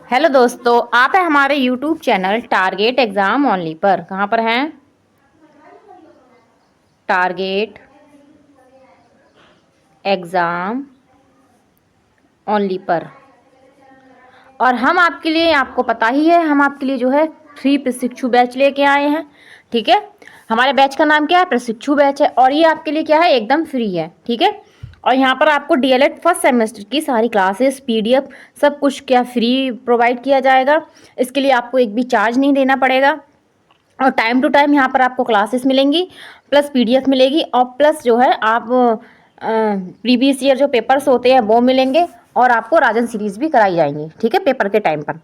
Hello दोस्तों, आप हैं हमारे YouTube channel target exam only पर। कहाँ पर हैं? टारगेट एग्ज़ाम ओनली पर। और हम आपके लिए, आपको पता ही है, हम आपके लिए जो है फ्री प्रशिक्षु बैच लेके आए हैं। ठीक है, हमारे बैच का नाम क्या है? प्रशिक्षु बैच है। और ये आपके लिए क्या है? एकदम फ्री है। ठीक है, और यहाँ पर आपको डीएलएड फर्स्ट सेमेस्टर की सारी क्लासेस, पीडीएफ, सब कुछ क्या फ्री प्रोवाइड किया जाएगा। इसके लिए आपको एक भी चार्ज नहीं देना पड़ेगा। और टाइम टू टाइम यहाँ पर आपको क्लासेस मिलेंगी, प्लस पीडीएफ मिलेगी, और प्लस जो है आप प्रीवियस ईयर जो पेपर्स होते हैं वो मिलेंगे, और आपको राजन सीरीज़ भी कराई जाएंगी। ठीक है, पेपर के टाइम पर।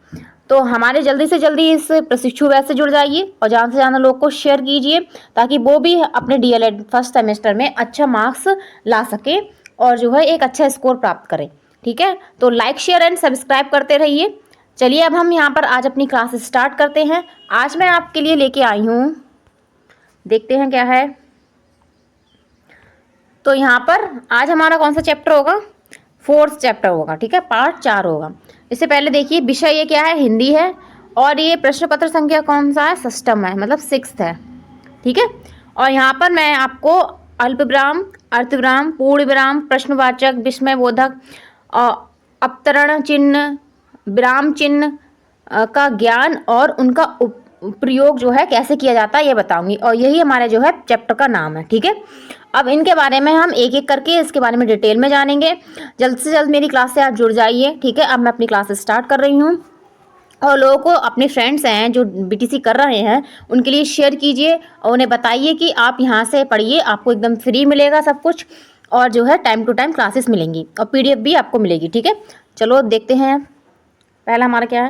तो हमारे जल्दी से जल्दी इस प्रशिक्षु बैच से जुड़ जाइए और ज़्यादा से ज़्यादा लोग को शेयर कीजिए, ताकि वो भी अपने डीएलएड फर्स्ट सेमेस्टर में अच्छा मार्क्स ला सके और जो है एक अच्छा स्कोर प्राप्त करें। ठीक है, तो लाइक शेयर एंड सब्सक्राइब करते रहिए। चलिए अब हम यहाँ पर आज अपनी क्लास स्टार्ट करते हैं। आज मैं आपके लिए लेके आई हूँ, देखते हैं क्या है। तो यहाँ पर आज हमारा कौन सा चैप्टर होगा? फोर्थ चैप्टर होगा। ठीक है, पार्ट 4 होगा। इससे पहले देखिए, विषय ये क्या है? हिंदी है। और ये प्रश्न पत्र संख्या कौन सा है? षष्टम है, मतलब 6th है। ठीक है, और यहाँ पर मैं आपको अल्पविराम, अर्धविराम, पूर्ण विराम, प्रश्नवाचक, विस्मयबोधक, अवतरण चिन्ह, विराम चिन्ह का ज्ञान और उनका प्रयोग जो है कैसे किया जाता है ये बताऊंगी। और यही हमारे जो है चैप्टर का नाम है। ठीक है, अब इनके बारे में हम एक एक करके इसके बारे में डिटेल में जानेंगे। जल्द से जल्द मेरी क्लास से आप जुड़ जाइए। ठीक है, अब मैं अपनी क्लास स्टार्ट कर रही हूँ, और लोगों को, अपने फ्रेंड्स हैं जो बीटीसी कर रहे हैं, उनके लिए शेयर कीजिए और उन्हें बताइए कि आप यहाँ से पढ़िए, आपको एकदम फ्री मिलेगा सब कुछ, और जो है टाइम टू टाइम क्लासेस मिलेंगी और पीडीएफ भी आपको मिलेगी। ठीक है, चलो देखते हैं पहला हमारा क्या है।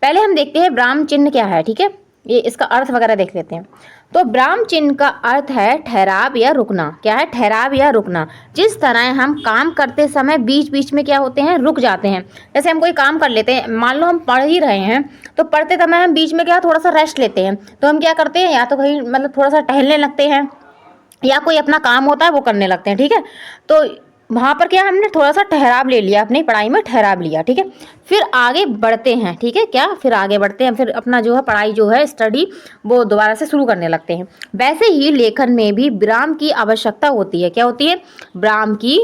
पहले हम देखते हैं ब्राह्म चिन्ह क्या है। ठीक है, ये इसका अर्थ वगैरह देख लेते हैं। तो ब्राह्म चिन्ह का अर्थ है ठहराव या रुकना। क्या है? ठहराव या रुकना। जिस तरह हम काम करते समय बीच बीच में क्या होते हैं? रुक जाते हैं। जैसे हम कोई काम कर लेते हैं, मान लो हम पढ़ ही रहे हैं, तो पढ़ते समय हम बीच में क्या थोड़ा सा रेस्ट लेते हैं, तो हम क्या करते हैं? या तो कहीं मतलब थोड़ा सा टहलने लगते हैं, या कोई अपना काम होता है वो करने लगते हैं। ठीक है, तो वहाँ पर क्या हमने थोड़ा सा ठहराव ले लिया, अपनी पढ़ाई में ठहराव लिया। ठीक है, फिर आगे बढ़ते हैं। ठीक है, क्या फिर आगे बढ़ते हैं, फिर अपना जो है पढ़ाई जो है स्टडी वो दोबारा से शुरू करने लगते हैं। वैसे ही लेखन में भी विराम की आवश्यकता होती है। क्या होती है? विराम की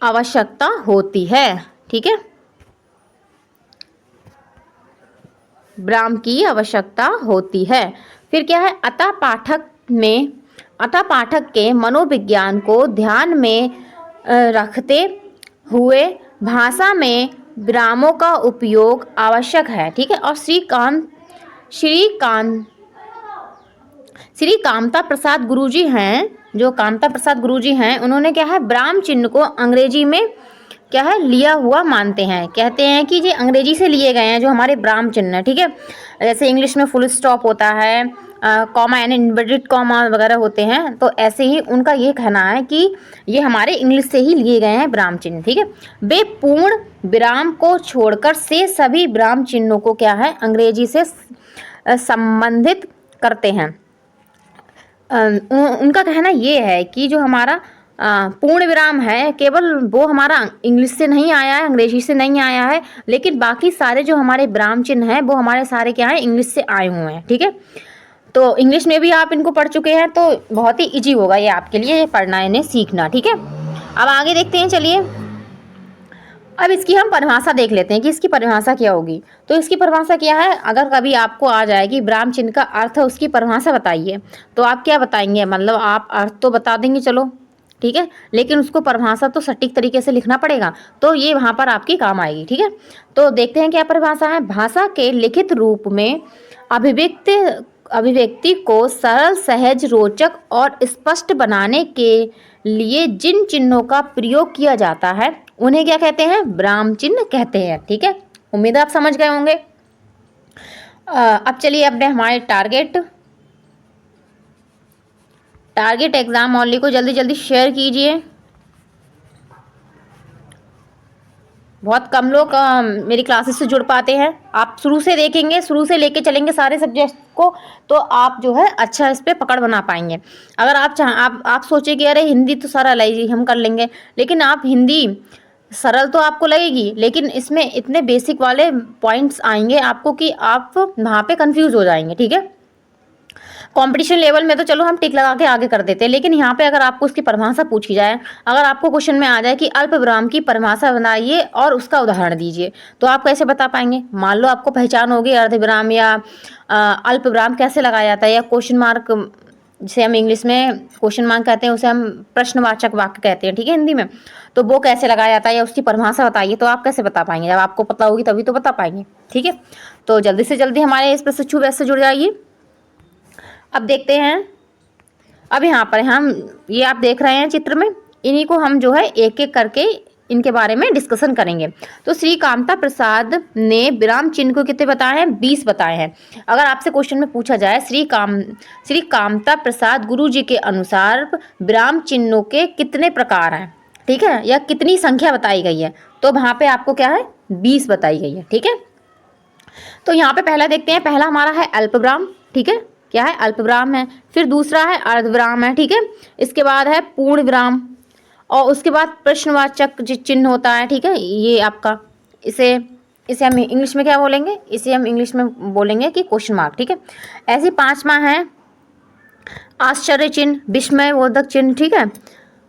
आवश्यकता होती है। ठीक है, विराम की आवश्यकता होती है। फिर क्या है? अतः पाठक के मनोविज्ञान को ध्यान में रखते हुए भाषा में विरामों का उपयोग आवश्यक है। ठीक है, और श्री कामता प्रसाद गुरुजी हैं, जो कामता प्रसाद गुरुजी हैं, उन्होंने क्या है? विराम चिन्ह को अंग्रेजी में क्या है? लिया हुआ मानते हैं। कहते हैं कि ये अंग्रेजी से लिए गए हैं जो हमारे विराम चिन्ह है। ठीक है, जैसे इंग्लिश में फुल स्टॉप होता है, कॉमा यानी इन्वर्टेड कॉमा वगैरह होते हैं, तो ऐसे ही उनका ये कहना है कि ये हमारे इंग्लिश से ही लिए गए हैं विराम चिन्ह। ठीक है, वे पूर्ण विराम को छोड़कर से सभी विराम चिन्हों को क्या है? अंग्रेजी से संबंधित करते हैं। उनका कहना ये है कि जो हमारा पूर्ण विराम है, केवल वो हमारा इंग्लिश से नहीं आया है, अंग्रेजी से नहीं आया है, लेकिन बाकी सारे जो हमारे विराम चिन्ह हैं वो हमारे सारे क्या है? इंग्लिश से आए हुए हैं। ठीक है, तो इंग्लिश में भी आप इनको पढ़ चुके हैं, तो बहुत ही इजी होगा ये आपके लिए, ये पढ़ना, इन्हें सीखना। ठीक है, अब आगे देखते हैं। चलिए अब इसकी हम परिभाषा देख लेते हैं कि इसकी परिभाषा क्या होगी। तो इसकी परिभाषा क्या है? अगर कभी आपको आ जाए कि विराम चिन्ह का अर्थ है, उसकी परिभाषा बताइए, तो आप क्या बताएंगे? मतलब आप अर्थ तो बता देंगे, चलो ठीक है, लेकिन उसको परिभाषा तो सटीक तरीके से लिखना पड़ेगा, तो ये वहाँ पर आपकी काम आएगी। ठीक है, तो देखते हैं क्या परिभाषा है। भाषा के लिखित रूप में अभिव्यक्ति को सरल, सहज, रोचक और स्पष्ट बनाने के लिए जिन चिन्हों का प्रयोग किया जाता है उन्हें क्या कहते हैं? विराम चिन्ह कहते हैं। ठीक है, उम्मीद है आप समझ गए होंगे। अब चलिए अपने हमारे टारगेट एग्जाम ओनली को जल्दी जल्दी शेयर कीजिए। बहुत कम लोग मेरी क्लासेस से जुड़ पाते हैं। आप शुरू से देखेंगे, शुरू से लेके चलेंगे सारे सब्जेक्ट को, तो आप जो है अच्छा इस पर पकड़ बना पाएंगे। अगर आप सोचें कि अरे हिंदी तो सारा लाइजी हम कर लेंगे, लेकिन आप हिंदी सरल तो आपको लगेगी, लेकिन इसमें इतने बेसिक वाले पॉइंट्स आएंगे आपको कि आप वहाँ पे कंफ्यूज हो जाएंगे, ठीक है। कंपटीशन लेवल में तो चलो हम टिक लगा के आगे कर देते हैं, लेकिन यहाँ पे अगर आपको उसकी परिभाषा पूछी जाए, अगर आपको क्वेश्चन में आ जाए कि अल्पविराम की परिभाषा बनाइए और उसका उदाहरण दीजिए, तो आप कैसे बता पाएंगे। मान लो आपको पहचान होगी अर्धविराम या अल्पविराम कैसे लगाया जाता है, या क्वेश्चन मार्क, जिसे हम इंग्लिश में क्वेश्चन मार्क कहते हैं, उसे हम प्रश्नवाचक वाक्य कहते हैं, ठीक है, हिंदी में, तो वो कैसे लगाया जाता है या उसकी परिभाषा बताइए, तो आप कैसे बता पाएंगे। जब आपको पता होगी तभी तो बता पाएंगे, ठीक है। तो जल्दी से जल्दी हमारे इस प्रशिक्षु बैच से जुड़ जाइए। अब देखते हैं, अब यहाँ पर हम, ये आप देख रहे हैं चित्र में, इन्हीं को हम जो है एक एक करके इनके बारे में डिस्कशन करेंगे। तो श्री कामता प्रसाद ने विराम चिन्ह को कितने बताए हैं, 20 बताए हैं। अगर आपसे क्वेश्चन में पूछा जाए श्री कामता प्रसाद गुरु जी के अनुसार विराम चिन्हों के कितने प्रकार हैं, ठीक है, या कितनी संख्या बताई गई है, तो वहाँ पे आपको क्या है, 20 बताई गई है, ठीक है। तो यहाँ पे पहला देखते हैं, पहला हमारा है अल्पविराम, ठीक है, क्या है, अल्पविराम है। फिर दूसरा है अर्धविराम है, ठीक है। इसके बाद है पूर्ण विराम, और उसके बाद प्रश्नवाचक चिन्ह होता है, ठीक है, ये आपका, इसे इसे हम इंग्लिश में क्या बोलेंगे, इसे हम इंग्लिश में बोलेंगे कि क्वेश्चन मार्क, ठीक है। ऐसे 5वां है आश्चर्य चिन्ह, विस्मयवर्धक चिन्ह, ठीक है।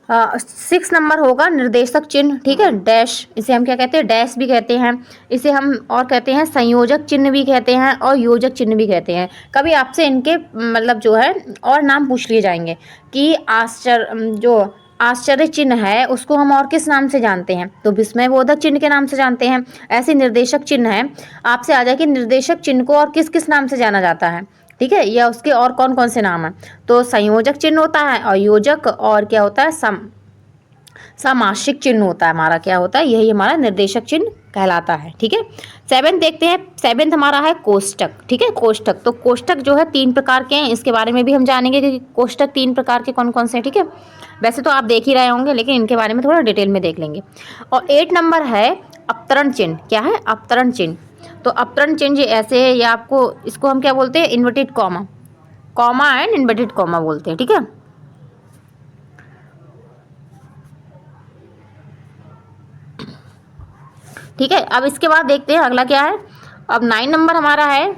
6 नंबर होगा निर्देशक चिन्ह, ठीक है, डैश, इसे हम क्या कहते हैं, डैश भी कहते हैं, इसे हम और कहते हैं संयोजक चिन्ह भी कहते हैं और योजक चिन्ह भी कहते हैं। कभी आपसे इनके मतलब जो है और नाम पूछ लिए जाएंगे कि आश्चर्य चिन्ह है उसको हम और किस नाम से जानते हैं, तो विस्मयवर्धक चिन्ह के नाम से जानते हैं। ऐसे निर्देशक चिन्ह है, आपसे आ जाए कि निर्देशक चिन्ह को और किस किस नाम से जाना जाता है, ठीक है, या उसके और कौन कौन से नाम हैं, तो संयोजक चिन्ह होता है और योजक, और क्या होता है, समासिक चिन्ह होता है हमारा, क्या होता है, यही हमारा निर्देशक चिन्ह कहलाता है, ठीक है। 7 देखते हैं, 7 हमारा है कोष्टक, ठीक है, कोष्टक। तो कोष्टक जो है 3 प्रकार के हैं, इसके बारे में भी हम जानेंगे कि कोष्टक 3 प्रकार के कौन कौन से हैं, ठीक है। वैसे तो आप देख ही रहे होंगे, लेकिन इनके बारे में थोड़ा डिटेल में देख लेंगे। और 8 नंबर है अपतरण चिन्ह, क्या है, अपतरण चिन्ह। तो अपतरण चिन्ह ऐसे है, या आपको इसको हम क्या बोलते हैं, inverted comma, comma and inverted comma बोलते हैं, ठीक है। ठीक है, अब इसके बाद देखते हैं अगला क्या है। अब 9 नंबर हमारा है,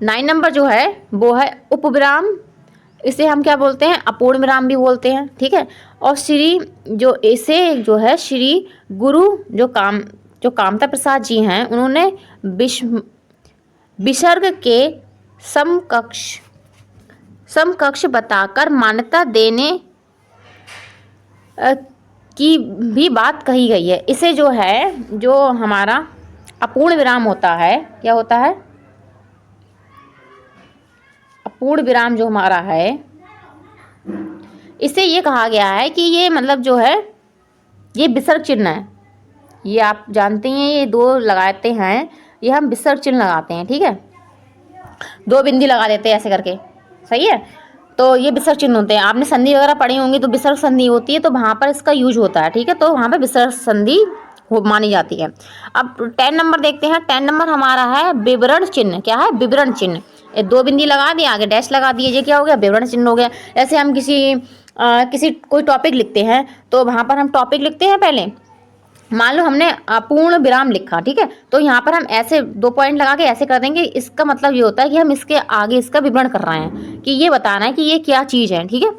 9 नंबर जो है वो है उपविराम, इसे हम क्या बोलते हैं, अपूर्ण विराम भी बोलते हैं, ठीक है। और श्री जो इसे जो है श्री गुरु जो कामता प्रसाद जी हैं, उन्होंने विसर्ग के समकक्ष बताकर मान्यता देने की भी बात कही गई है। इसे जो है, जो हमारा अपूर्ण विराम होता है, क्या होता है, अपूर्ण विराम जो हमारा है, इसे ये कहा गया है कि ये मतलब जो है ये विसर्ग चिन्ह है, ये आप जानते हैं, ये 2 लगाते हैं, ये हम विसर्ग चिन्ह लगाते हैं, ठीक है, 2 बिंदी लगा देते हैं ऐसे करके, सही है। तो ये विसर्ग चिन्ह होते हैं, आपने संधि वगैरह पढ़ी होंगी, तो विसर्ग संधि होती है, तो वहाँ पर इसका यूज होता है, ठीक है, तो वहाँ पर विसर्ग संधि मानी जाती है। अब 10 नंबर देखते हैं, 10 नंबर हमारा है विवरण चिन्ह, क्या है, विवरण चिन्ह, 2 बिंदी लगा दिए, आगे डैश लगा दिए, ये क्या हो गया, विवरण चिन्ह हो गया। ऐसे हम किसी कोई टॉपिक लिखते हैं, तो वहाँ पर हम टॉपिक लिखते हैं, पहले मान लो हमने अपूर्ण विराम लिखा, ठीक है, तो यहाँ पर हम ऐसे 2 पॉइंट लगा के ऐसे कर देंगे, इसका मतलब ये होता है कि हम इसके आगे इसका विवरण कर रहे हैं, कि ये बताना है कि ये क्या चीज़ है, ठीक है।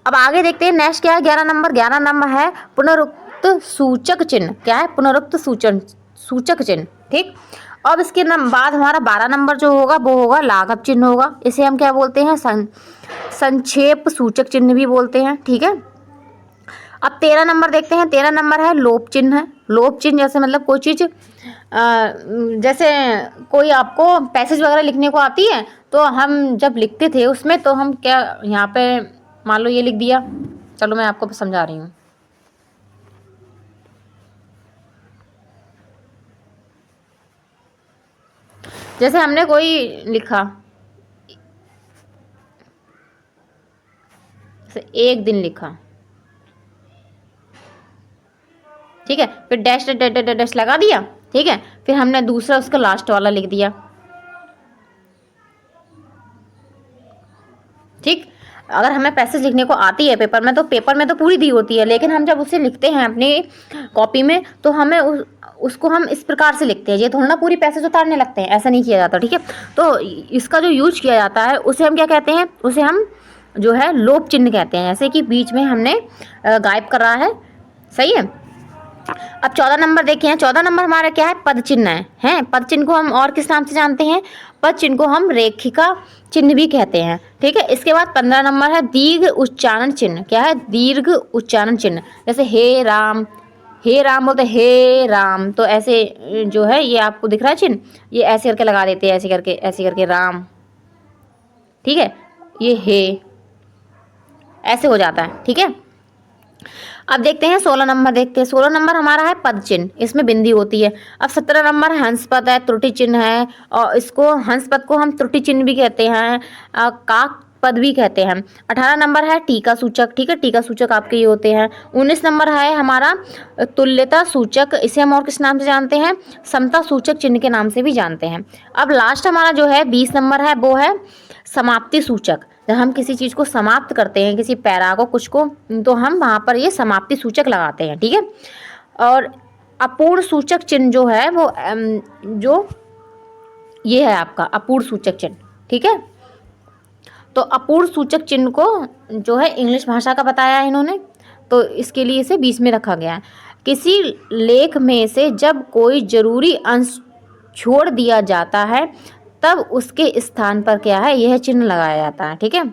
अब आगे देखते हैं, नेक्स्ट क्या है, 11 नंबर, 11 नंबर है पुनरुक्त सूचक चिन्ह, क्या है, पुनरुक्त सूचक चिन्ह, ठीक। अब इसके बाद हमारा 12 नंबर जो होगा वो होगा लाघव चिन्ह होगा, इसे हम क्या बोलते हैं, संक्षेप सूचक चिन्ह भी बोलते हैं, ठीक है। अब 13 नंबर देखते हैं, 13 नंबर है लोप चिन्ह है। लोप चिन्ह जैसे मतलब कोई चीज़, जैसे कोई आपको पैसेज वगैरह लिखने को आती है, तो हम जब लिखते थे उसमें, तो हम क्या यहाँ पे मान लो ये लिख दिया, चलो मैं आपको समझा रही हूँ। जैसे हमने कोई लिखा, जैसे 1 दिन लिखा, ठीक है, फिर डैश डैश डैश डैश लगा दिया, ठीक है, फिर हमने दूसरा उसका लास्ट वाला लिख दिया, ठीक। अगर हमें पैसेज लिखने को आती है पेपर में तो पूरी दी होती है, लेकिन हम जब उसे लिखते हैं अपनी कॉपी में तो हमें उसको हम इस प्रकार से लिखते हैं, ये थोड़ा ना पूरी पैसेज उतारने लगते हैं, ऐसा नहीं किया जाता, ठीक है। तो इसका जो यूज किया जाता है उसे हम क्या कहते हैं, उसे हम जो है लोप चिन्ह कहते हैं, जैसे कि बीच में हमने गायब कर रहा है, सही है। अब 14 नंबर देखिए, 14 नंबर हमारा क्या है, पद चिन्ह है। पद चिन्ह को हम और किस नाम से जानते हैं, पद चिन्ह को हम रेखिका चिन्ह भी कहते हैं, ठीक है। इसके बाद 15 नंबर है दीर्घ उच्चारण चिन्ह। क्या है, दीर्घ उच्चारण चिन्ह, जैसे हे राम बोलते हे राम, तो ऐसे जो है ये आपको दिख रहा है चिन्ह, ये ऐसे करके लगा देते हैं, ऐसे करके राम, ठीक है, ये हे ऐसे हो जाता है, ठीक है। अब देखते हैं 16 नंबर, देखते हैं 16 नंबर हमारा है पद चिन्ह, इसमें बिंदी होती है। अब 17 नंबर हंस पद है, त्रुटि चिन्ह है, और इसको हंस पद को हम त्रुटि चिन्ह भी कहते हैं, काक पद भी कहते हैं। 18 नंबर है टीका सूचक, ठीक है, टीका सूचक आपके ये होते हैं। 19 नंबर है हमारा तुल्यता सूचक, इसे हम और किस नाम से जानते हैं, समता सूचक चिन्ह के नाम से भी जानते हैं। अब लास्ट हमारा जो है 20 नंबर है वो है समाप्ति सूचक। जब हम किसी चीज़ को समाप्त करते हैं, किसी पैरा को कुछ को, तो हम वहाँ पर ये समाप्ति सूचक लगाते हैं, ठीक है। और अपूर्ण सूचक चिन्ह जो है वो जो ये है आपका अपूर्ण सूचक चिन्ह, ठीक है। तो अपूर्ण सूचक चिन्ह को जो है इंग्लिश भाषा का बताया है इन्होंने, तो इसके लिए इसे 20 में रखा गया है। किसी लेख में से जब कोई जरूरी अंश छोड़ दिया जाता है तब उसके स्थान पर क्या है, यह चिन्ह लगाया जाता है, ठीक है।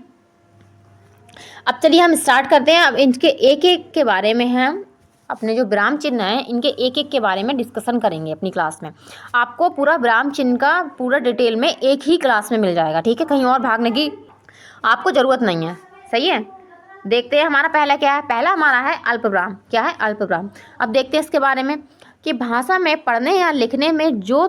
अब चलिए हम स्टार्ट करते हैं। अब इनके एक एक के बारे में हम अपने जो विराम चिन्ह हैं इनके एक एक के बारे में डिस्कशन करेंगे अपनी क्लास में। आपको पूरा विराम चिन्ह का पूरा डिटेल में एक ही क्लास में मिल जाएगा, ठीक है, कहीं और भागने की आपको ज़रूरत नहीं है, सही है। देखते हैं हमारा पहला क्या है, पहला हमारा है अल्पविराम। क्या है, अल्पविराम। अब देखते हैं इसके बारे में कि भाषा में पढ़ने या लिखने में जो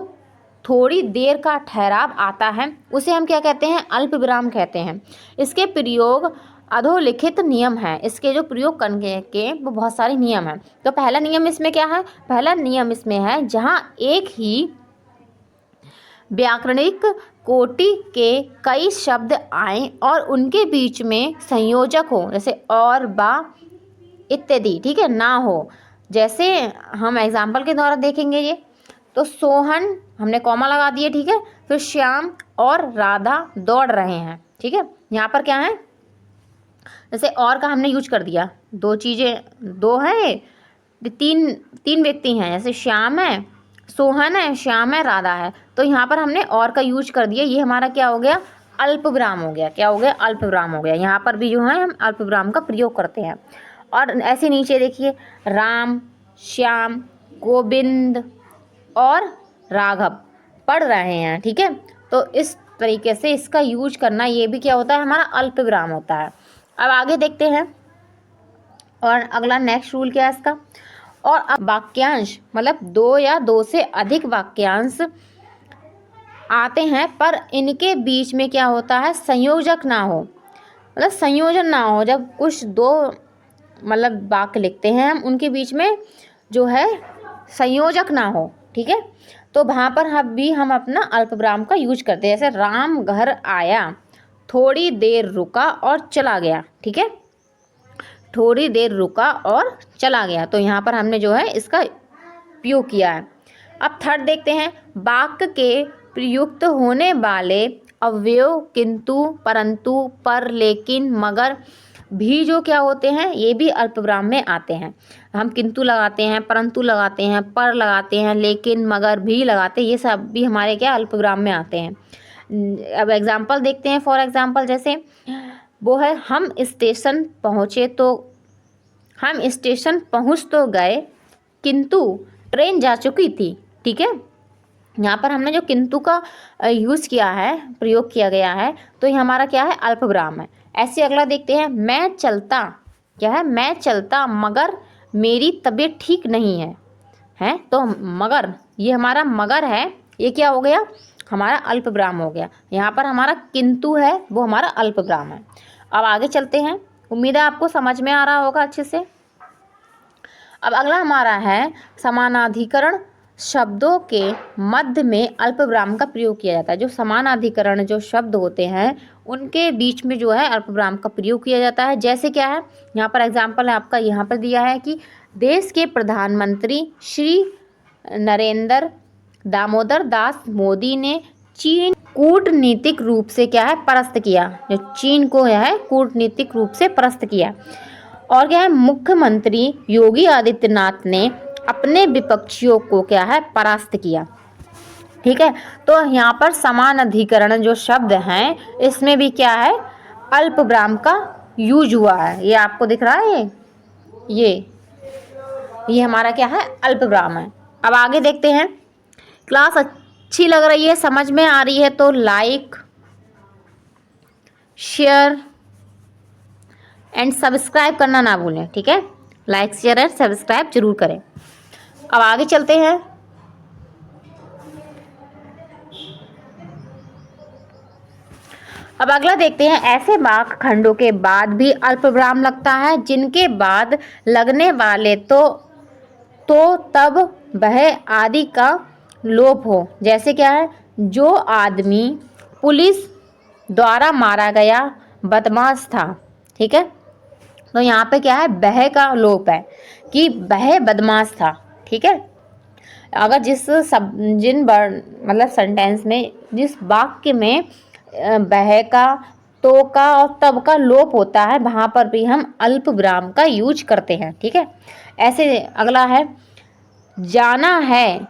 थोड़ी देर का ठहराव आता है उसे हम क्या कहते हैं, अल्पविराम कहते हैं। इसके प्रयोग अधोलिखित नियम है, इसके जो प्रयोग करने के वो बहुत सारे नियम हैं। तो पहला नियम इसमें क्या है, पहला नियम इसमें है जहाँ एक ही व्याकरणिक कोटि के कई शब्द आए और उनके बीच में संयोजक हो, जैसे और, बा इत्यादि, ठीक है, ना हो। जैसे हम एग्जाम्पल के द्वारा देखेंगे ये, तो सोहन हमने कॉमा लगा दिए, ठीक है, फिर श्याम और राधा दौड़ रहे हैं, ठीक है। यहाँ पर क्या है, जैसे और का हमने यूज कर दिया, दो चीज़ें, दो है, तीन व्यक्ति हैं, जैसे श्याम है, सोहन है, श्याम है, राधा है, तो यहाँ पर हमने और का यूज कर दिया, ये हमारा क्या हो गया, अल्पविराम हो गया। क्या हो गया, अल्पविराम हो गया। यहाँ पर भी जो है हम अल्पविराम का प्रयोग करते हैं। और ऐसे नीचे देखिए, राम, श्याम, गोविंद और राघव पढ़ रहे हैं, ठीक है। तो इस तरीके से इसका यूज करना, ये भी क्या होता है, हमारा अल्पविराम होता है। अब आगे देखते हैं, और अगला नेक्स्ट रूल क्या है इसका, और अब वाक्यांश मतलब दो या दो से अधिक वाक्यांश आते हैं पर इनके बीच में क्या होता है, संयोजक ना हो, मतलब संयोजन ना हो। जब कुछ दो मतलब वाक्य लिखते हैं हम, उनके बीच में जो है संयोजक ना हो, ठीक है, तो वहाँ पर हम अपना अल्पविराम का यूज करते हैं। जैसे राम घर आया, थोड़ी देर रुका और चला गया, ठीक है, थोड़ी देर रुका और चला गया, तो यहाँ पर हमने जो है इसका उपयोग किया है। अब थर्ड देखते हैं, वाक्य के प्रयुक्त होने वाले अवयव किंतु, परंतु, पर, लेकिन, मगर भी जो क्या होते हैं, ये भी अल्पविराम में आते हैं। हम किंतु लगाते हैं, परंतु लगाते हैं, पर लगाते हैं, लेकिन, मगर भी लगाते हैं, ये सब भी हमारे क्या अल्पविराम में आते हैं। अब एग्जाम्पल देखते हैं, फॉर एग्जाम्पल जैसे वो है, हम स्टेशन पहुँच तो गए किंतु ट्रेन जा चुकी थी, ठीक है। यहाँ पर हमने जो किंतु का यूज़ किया है, प्रयोग किया गया है, तो ये हमारा क्या है, अल्पविराम है। ऐसे अगला देखते हैं, मैं चलता, क्या है, मैं चलता मगर मेरी तबीयत ठीक नहीं है, तो मगर, ये हमारा मगर है, ये क्या हो गया, हमारा अल्पविराम हो गया। यहाँ पर हमारा किंतु है, वो हमारा अल्पविराम है। अब आगे चलते हैं, उम्मीद है आपको समझ में आ रहा होगा अच्छे से। अब अगला हमारा है, समानाधिकरण शब्दों के मध्य में अल्पविराम का प्रयोग किया जाता है। जो समानाधिकरण जो शब्द होते हैं उनके बीच में जो है अल्पविराम का प्रयोग किया जाता है। जैसे क्या है, यहाँ पर एग्जाम्पल है आपका, यहाँ पर दिया है कि देश के प्रधानमंत्री श्री नरेंद्र दामोदर दास मोदी ने चीन कूटनीतिक रूप से क्या है परास्त किया, जो चीन को है कूटनीतिक रूप से परास्त किया। और क्या है, मुख्यमंत्री योगी आदित्यनाथ ने अपने विपक्षियों को क्या है परास्त किया। ठीक है, तो यहाँ पर समान अधिकरण जो शब्द हैं इसमें भी क्या है अल्पविराम का यूज हुआ है। ये आपको दिख रहा है, ये हमारा क्या है अल्पविराम है। अब आगे देखते हैं। क्लास अच्छी लग रही है, समझ में आ रही है तो लाइक, शेयर एंड सब्सक्राइब करना ना भूलें। ठीक है, लाइक शेयर एंड सब्सक्राइब जरूर करें। अब आगे चलते हैं। अब अगला देखते हैं, ऐसे वाक्य खंडों के बाद भी अल्पविराम लगता है जिनके बाद लगने वाले तो तब वह आदि का लोप हो। जैसे क्या है, जो आदमी पुलिस द्वारा मारा गया बदमाश था। ठीक है, तो यहाँ पे क्या है वह का लोप है कि वह बदमाश था। ठीक है, अगर मतलब सेंटेंस में जिस वाक्य में वह का, तो का और तब का लोप होता है वहाँ पर भी हम अल्पविराम का यूज करते हैं। ठीक है, ऐसे अगला है, जाना है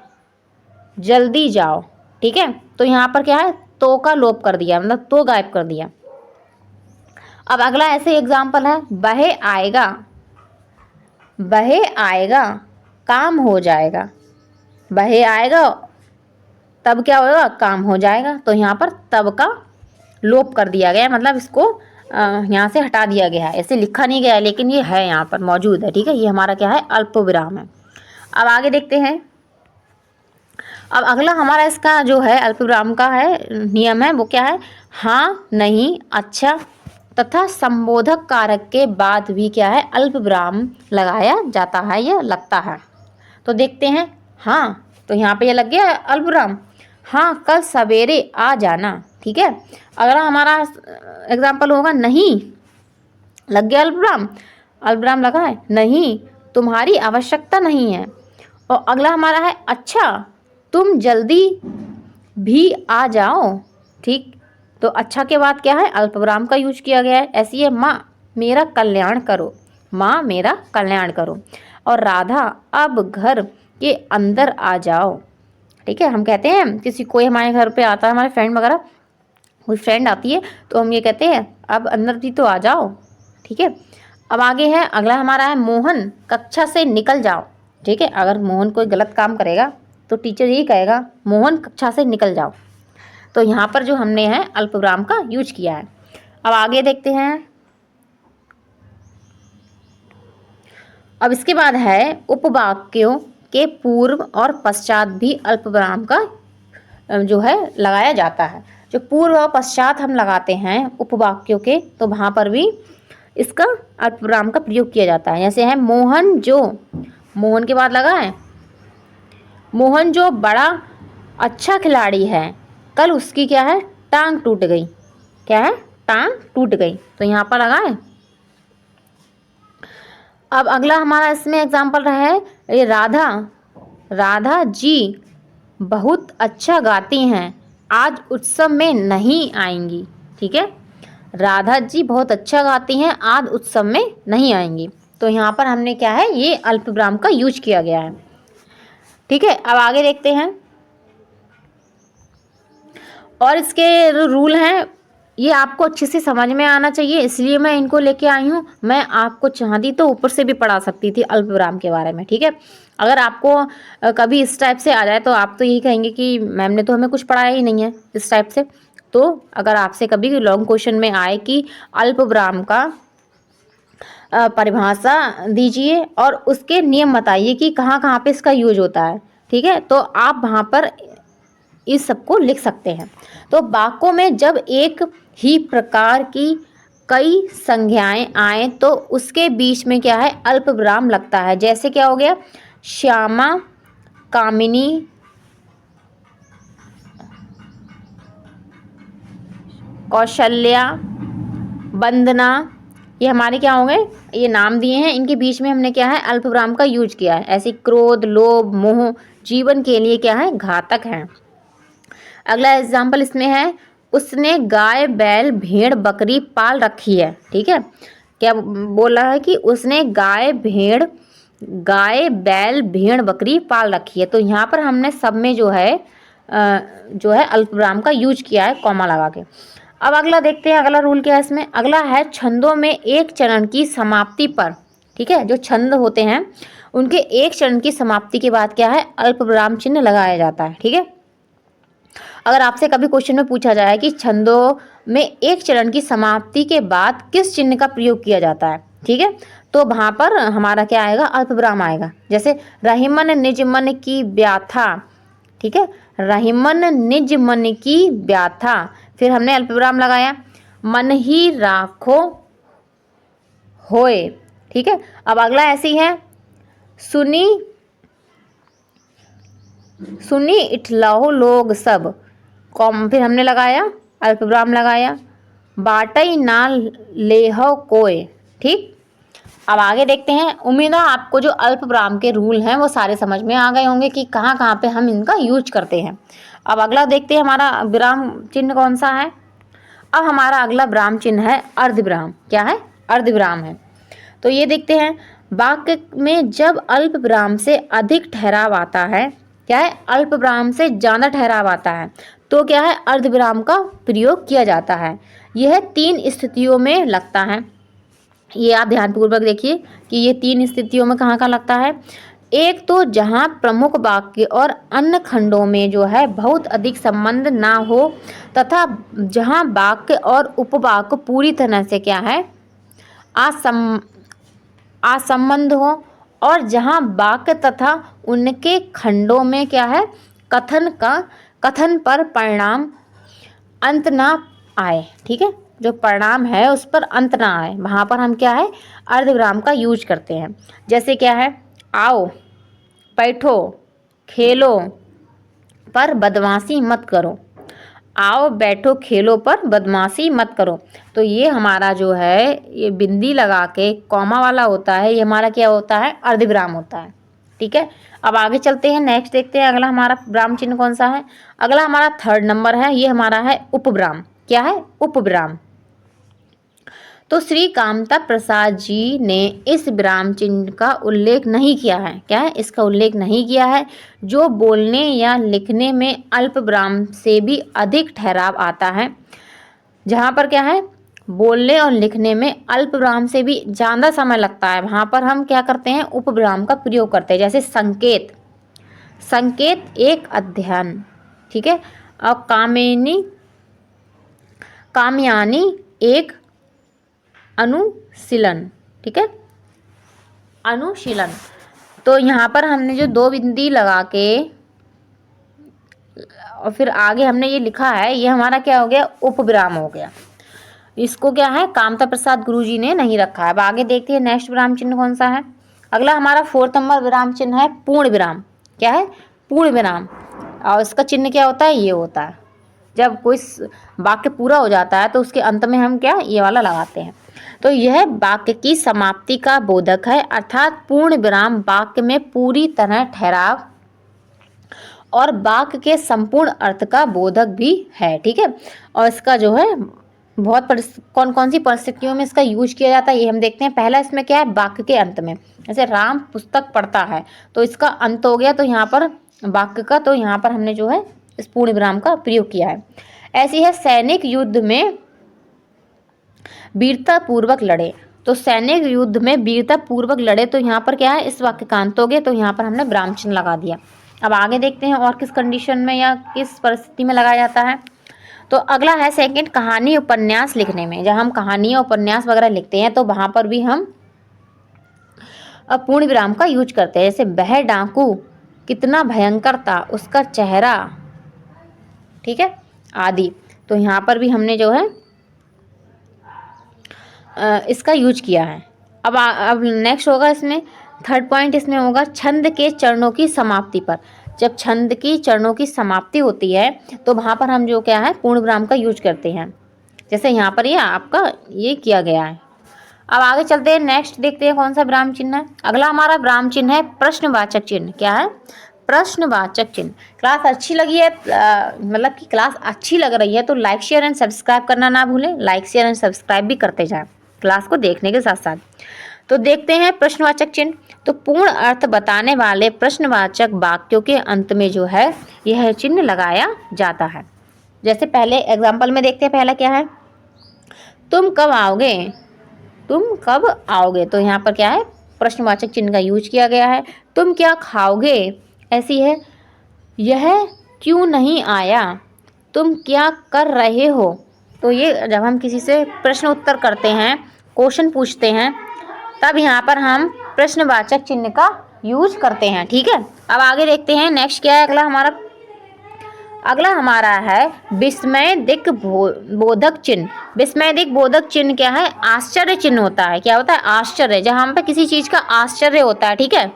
जल्दी जाओ। ठीक है, तो यहाँ पर क्या है तो का लोप कर दिया, मतलब तो गायब कर दिया। अब अगला ऐसे एग्जाम्पल है, वह आएगा काम हो जाएगा। वह आएगा तब क्या होगा काम हो जाएगा, तो यहाँ पर तब का लोप कर दिया गया, मतलब इसको यहाँ से हटा दिया गया है। ऐसे लिखा नहीं गया है लेकिन ये है यहाँ पर मौजूद है। ठीक है, ये हमारा क्या है अल्पविराम है। अब आगे देखते हैं। अब अगला हमारा इसका जो है अल्पविराम का है नियम है, वो क्या है, हाँ नहीं अच्छा तथा संबोधक कारक के बाद भी क्या है अल्पविराम लगाया जाता है या लगता है। तो देखते हैं, हाँ तो यहाँ पे ये लग गया अल्पविराम, हाँ कल सवेरे आ जाना। ठीक है, अगला हमारा एग्जाम्पल होगा, नहीं लग गया अल्पविराम लगा है, नहीं तुम्हारी आवश्यकता नहीं है। और अगला हमारा है, अच्छा तुम जल्दी भी आ जाओ। ठीक, तो अच्छा के बाद क्या है अल्पविराम का यूज किया गया है। ऐसी है, माँ मेरा कल्याण करो, माँ मेरा कल्याण करो। और राधा अब घर के अंदर आ जाओ। ठीक है, हम कहते हैं किसी कोई हमारे घर पे आता है, हमारे फ्रेंड वगैरह, कोई फ्रेंड आती है तो हम ये कहते हैं अब अंदर भी तो आ जाओ। ठीक है, अब आगे है अगला हमारा है, मोहन कक्षा से निकल जाओ। ठीक है, अगर मोहन कोई गलत काम करेगा तो टीचर यही कहेगा मोहन कक्षा से निकल जाओ। तो यहाँ पर जो हमने है अल्पविराम का यूज किया है। अब आगे देखते हैं। अब इसके बाद है, उपवाक्यों के पूर्व और पश्चात भी अल्पविराम का जो है लगाया जाता है। जो पूर्व और पश्चात हम लगाते हैं उपवाक्यों के, तो वहाँ पर भी इसका अल्पविराम का प्रयोग किया जाता है। जैसे है, मोहन जो, मोहन के बाद लगा है, मोहन जो बड़ा अच्छा खिलाड़ी है, कल उसकी क्या है टांग टूट गई। क्या है, टांग टूट गई, तो यहाँ पर लगा है। अब अगला हमारा इसमें एग्जाम्पल रहा है, ये राधा जी बहुत अच्छा गाती हैं, आज उत्सव में नहीं आएंगी। ठीक है, राधा जी बहुत अच्छा गाती हैं, आज उत्सव में नहीं आएंगी। तो यहाँ पर हमने क्या है ये अल्पविराम का यूज किया गया है। ठीक है, अब आगे देखते हैं। और इसके रूल हैं, ये आपको अच्छे से समझ में आना चाहिए, इसलिए मैं इनको लेके आई हूँ। मैं आपको चाहती तो ऊपर से भी पढ़ा सकती थी अल्पविराम के बारे में। ठीक है, अगर आपको कभी इस टाइप से आ जाए तो आप तो यही कहेंगे कि मैम ने तो हमें कुछ पढ़ाया ही नहीं है इस टाइप से। तो अगर आपसे कभी लॉन्ग क्वेश्चन में आए कि अल्पविराम का परिभाषा दीजिए और उसके नियम बताइए कि कहाँ कहाँ पे इसका यूज होता है, ठीक है, तो आप वहाँ पर इस सबको लिख सकते हैं। तो वाक्यों में जब एक ही प्रकार की कई संज्ञाएं आए तो उसके बीच में क्या है अल्पविराम लगता है। जैसे क्या हो गया, श्यामा, कामिनी, कौशल्या, वंदना, ये हमारे क्या होंगे, ये नाम दिए हैं, इनके बीच में हमने क्या है अल्पविराम का यूज किया है। ऐसे क्रोध, लोभ, मोह जीवन के लिए क्या है घातक है। अगला एग्जाम्पल इसमें है, उसने गाय, बैल, भेड़, बकरी पाल रखी है। ठीक है, क्या बोला है कि उसने गाय, बैल, भेड़, बकरी पाल रखी है। तो यहाँ पर हमने सब में जो है अल्पविराम का यूज किया है कॉमा लगा के। अब अगला देखते हैं, अगला रूल क्या है इसमें। अगला है छंदों में एक चरण की समाप्ति पर, ठीक है, जो छंद होते हैं उनके एक चरण की समाप्ति के बाद क्या है अल्पविराम चिन्ह लगाया जाता है। ठीक है, अगर आपसे कभी क्वेश्चन में पूछा जाए कि छंदों में एक चरण की समाप्ति के बाद किस चिन्ह का प्रयोग किया जाता है, ठीक है, तो वहां पर हमारा क्या आएगा अल्पविराम आएगा। जैसे रहीमन निज मन की व्याथा, ठीक है, रहीमन निज मन की व्याथा, फिर हमने अल्पविराम लगाया, मन ही राखो होए। ठीक है, अब अगला ऐसी है, सुनी इठलाहो लोग सब, कॉम, फिर हमने लगाया अल्पविराम लगाया, बाटई ना लेहो कोय। ठीक, अब आगे देखते हैं। उम्मीद है आपको जो अल्पविराम के रूल हैं वो सारे समझ में आ गए होंगे कि कहाँ कहाँ पे हम इनका यूज करते हैं। अब अगला देखते हैं हमारा विराम चिन्ह कौन सा है। अब हमारा अगला विराम चिन्ह है अर्धविराम। क्या है, अर्धविराम है। तो ये देखते हैं, वाक्य में जब अल्पविराम से अधिक ठहराव आता है, क्या है अल्पविराम से ज़्यादा ठहराव आता है, तो क्या है अर्धविराम का प्रयोग किया जाता है। यह 3 स्थितियों में लगता है। ये आप ध्यानपूर्वक देखिए कि ये 3 स्थितियों में कहाँ कहाँ लगता है। एक तो जहाँ प्रमुख वाक्य और अन्य खंडों में जो है बहुत अधिक संबंध ना हो, तथा जहाँ वाक्य और उपवाक्य पूरी तरह से क्या है असंबंध हो, और जहाँ वाक्य तथा उनके खंडों में क्या है कथन पर परिणाम अंत ना आए। ठीक है, जो परिणाम है उस पर अंत ना आए, वहाँ पर हम क्या है अर्धविराम का यूज करते हैं। जैसे क्या है, आओ, बैठो, खेलो पर बदमाशी मत करो। आओ, बैठो, खेलो पर बदमाशी मत करो। तो ये हमारा जो है ये बिंदी लगा के कॉमा वाला होता है, ये हमारा क्या होता है अर्धविराम होता है। ठीक है, अब आगे चलते हैं, नेक्स्ट देखते हैं अगला हमारा विराम चिन्ह कौन सा है। अगला हमारा 3rd नंबर है, ये हमारा है उपविराम। क्या है, उपविराम। तो श्री कामता प्रसाद जी ने इस विराम चिन्ह का उल्लेख नहीं किया है। क्या है, इसका उल्लेख नहीं किया है। जो बोलने या लिखने में अल्प विराम से भी अधिक ठहराव आता है, जहाँ पर क्या है बोलने और लिखने में अल्प विराम से भी ज़्यादा समय लगता है, वहाँ पर हम क्या करते हैं उपविराम का प्रयोग करते हैं। जैसे संकेत, संकेत एक अध्ययन। ठीक है, और कामयानी एक अनुशीलन। ठीक है, अनुशीलन। तो यहाँ पर हमने जो 2 बिंदी लगा के और फिर आगे हमने ये लिखा है, ये हमारा क्या हो गया उपविराम हो गया। इसको क्या है कामता प्रसाद गुरुजी ने नहीं रखा है। अब आगे देखते हैं नेक्स्ट विराम चिन्ह कौन सा है। अगला हमारा 4th नंबर विराम चिन्ह है पूर्ण विराम। क्या है, पूर्ण विराम। और इसका चिन्ह क्या होता है, ये होता है जब कोई वाक्य पूरा हो जाता है तो उसके अंत में हम क्या ये वाला लगाते हैं। तो यह वाक्य की समाप्ति का बोधक है, अर्थात पूर्ण विराम वाक्य में पूरी तरह ठहराव और वाक्य के संपूर्ण अर्थ का बोधक भी है। ठीक है, और इसका जो है बहुत कौन कौन सी परिस्थितियों में इसका यूज किया जाता है ये हम देखते हैं। पहला इसमें क्या है वाक्य के अंत में, जैसे राम पुस्तक पढ़ता है तो इसका अंत हो गया, तो यहाँ पर वाक्य का, तो यहाँ पर हमने जो है इस पूर्ण विराम का प्रयोग किया है। ऐसी है सैनिक युद्ध में वीरता पूर्वक लड़े। तो सैनिक युद्ध में वीरता पूर्वक लड़े, तो यहाँ पर क्या है इस वाक्य का अंत हो गया, तो यहाँ पर हमने विराम चिन्ह लगा दिया। अब आगे देखते हैं और किस कंडीशन में या किस परिस्थिति में लगाया जाता है। तो अगला है 2nd कहानी उपन्यास लिखने में। जब हम कहानियाँ उपन्यास वगैरह लिखते हैं तो वहाँ पर भी हम पूर्ण विराम का यूज करते हैं। जैसे वह डाकू कितना भयंकर था, उसका चेहरा, ठीक है, आदि। तो यहाँ पर भी हमने जो है इसका यूज किया है। अब नेक्स्ट होगा इसमें 3rd पॉइंट इसमें होगा छंद के चरणों की समाप्ति पर। जब छंद की चरणों की समाप्ति होती है तो वहाँ पर हम जो क्या है पूर्ण विराम का यूज करते हैं। जैसे यहाँ पर ये आपका ये किया गया है। अब आगे चलते हैं, नेक्स्ट देखते हैं कौन सा विराम चिन्ह है। अगला हमारा विराम चिन्ह है प्रश्नवाचक चिन्ह। क्या है? प्रश्नवाचक चिन्ह। क्लास अच्छी लगी है, मतलब कि क्लास अच्छी लग रही है तो लाइक शेयर एंड सब्सक्राइब करना ना भूलें। लाइक शेयर एंड सब्सक्राइब भी करते जाएं क्लास को देखने के साथ साथ। तो देखते हैं प्रश्नवाचक चिन्ह। तो पूर्ण अर्थ बताने वाले प्रश्नवाचक वाक्यों के अंत में जो है यह चिन्ह लगाया जाता है। जैसे पहले एग्जाम्पल में देखते हैं, पहला क्या है? तुम कब आओगे? तुम कब आओगे? तो यहाँ पर क्या है? प्रश्नवाचक चिन्ह का यूज किया गया है। तुम क्या खाओगे? ऐसी है। यह क्यों नहीं आया? तुम क्या कर रहे हो? तो ये जब हम किसी से प्रश्न उत्तर करते हैं, क्वेश्चन पूछते हैं, तब यहाँ पर हम प्रश्नवाचक चिन्ह का यूज करते हैं। ठीक है, अब आगे देखते हैं नेक्स्ट क्या है। अगला हमारा है विस्मयदिक बोधक चिन्ह। विस्मयदिक बोधक चिन्ह क्या है? आश्चर्य चिन्ह होता है। क्या होता है? आश्चर्य, जहां हम पे किसी चीज का आश्चर्य होता है। ठीक है,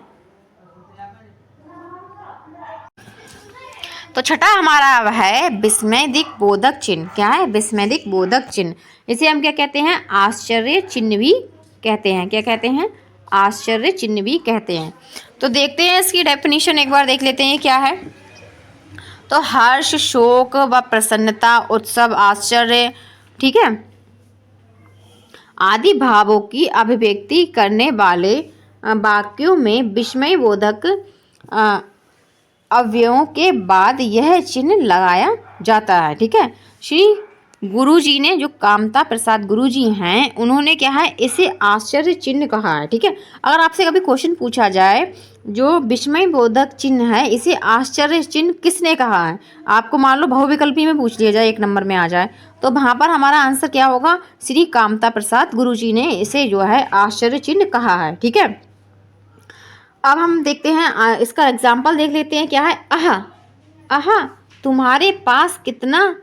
तो छठा हमारा है विस्मयदिक बोधक चिन्ह। क्या है? विस्मयदिक बोधक चिन्ह। इसे हम क्या कहते हैं? आश्चर्य चिन्ह भी कहते हैं। क्या कहते हैं? आश्चर्य चिन्ह भी कहते हैं। तो देखते हैं इसकी डेफिनेशन एक बार देख लेते हैं क्या है। तो हर्ष, शोक व प्रसन्नता, उत्सव, आश्चर्य, ठीक है, आदि भावों की अभिव्यक्ति करने वाले वाक्यों में विस्मयबोधक अवयवों के बाद यह चिन्ह लगाया जाता है। ठीक है, श्री गुरुजी ने, जो कामता प्रसाद गुरुजी हैं, उन्होंने क्या है? इसे आश्चर्य चिन्ह कहा है। ठीक है, अगर आपसे कभी क्वेश्चन पूछा जाए जो विस्मयबोधक चिन्ह है इसे आश्चर्य चिन्ह किसने कहा है, आपको मान लो बहुविकल्पी में पूछ लिया जाए, एक नंबर में आ जाए, तो वहाँ पर हमारा आंसर क्या होगा? श्री कामता प्रसाद गुरुजी ने इसे जो है आश्चर्य चिन्ह कहा है। ठीक है, अब हम देखते हैं इसका एग्जाम्पल देख लेते हैं। क्या है? आहा, आहा तुम्हारे पास कितना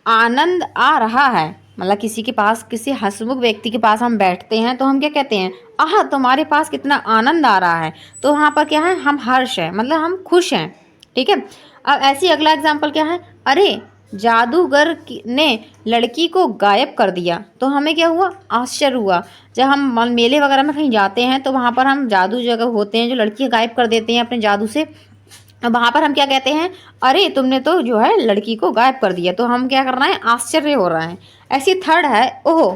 आनंद आ रहा है। मतलब किसी के पास, किसी हंसमुख व्यक्ति के पास हम बैठते हैं तो हम क्या कहते हैं? आहा तुम्हारे पास कितना आनंद आ रहा है। तो वहाँ पर क्या है? हम हर्ष है, मतलब हम खुश हैं। ठीक है, अब ऐसी अगला एग्जाम्पल क्या है? अरे जादूगर ने लड़की को गायब कर दिया। तो हमें क्या हुआ? आश्चर्य हुआ। जब हम मेले वगैरह में कहीं जाते हैं तो वहाँ पर हम जादू जगह होते हैं जो लड़की गायब कर देते हैं अपने जादू से, वहाँ पर हम क्या कहते हैं? अरे तुमने तो जो है लड़की को गायब कर दिया। तो हम क्या कर रहे हैं? आश्चर्य हो रहा है। ऐसी थर्ड है ओहो,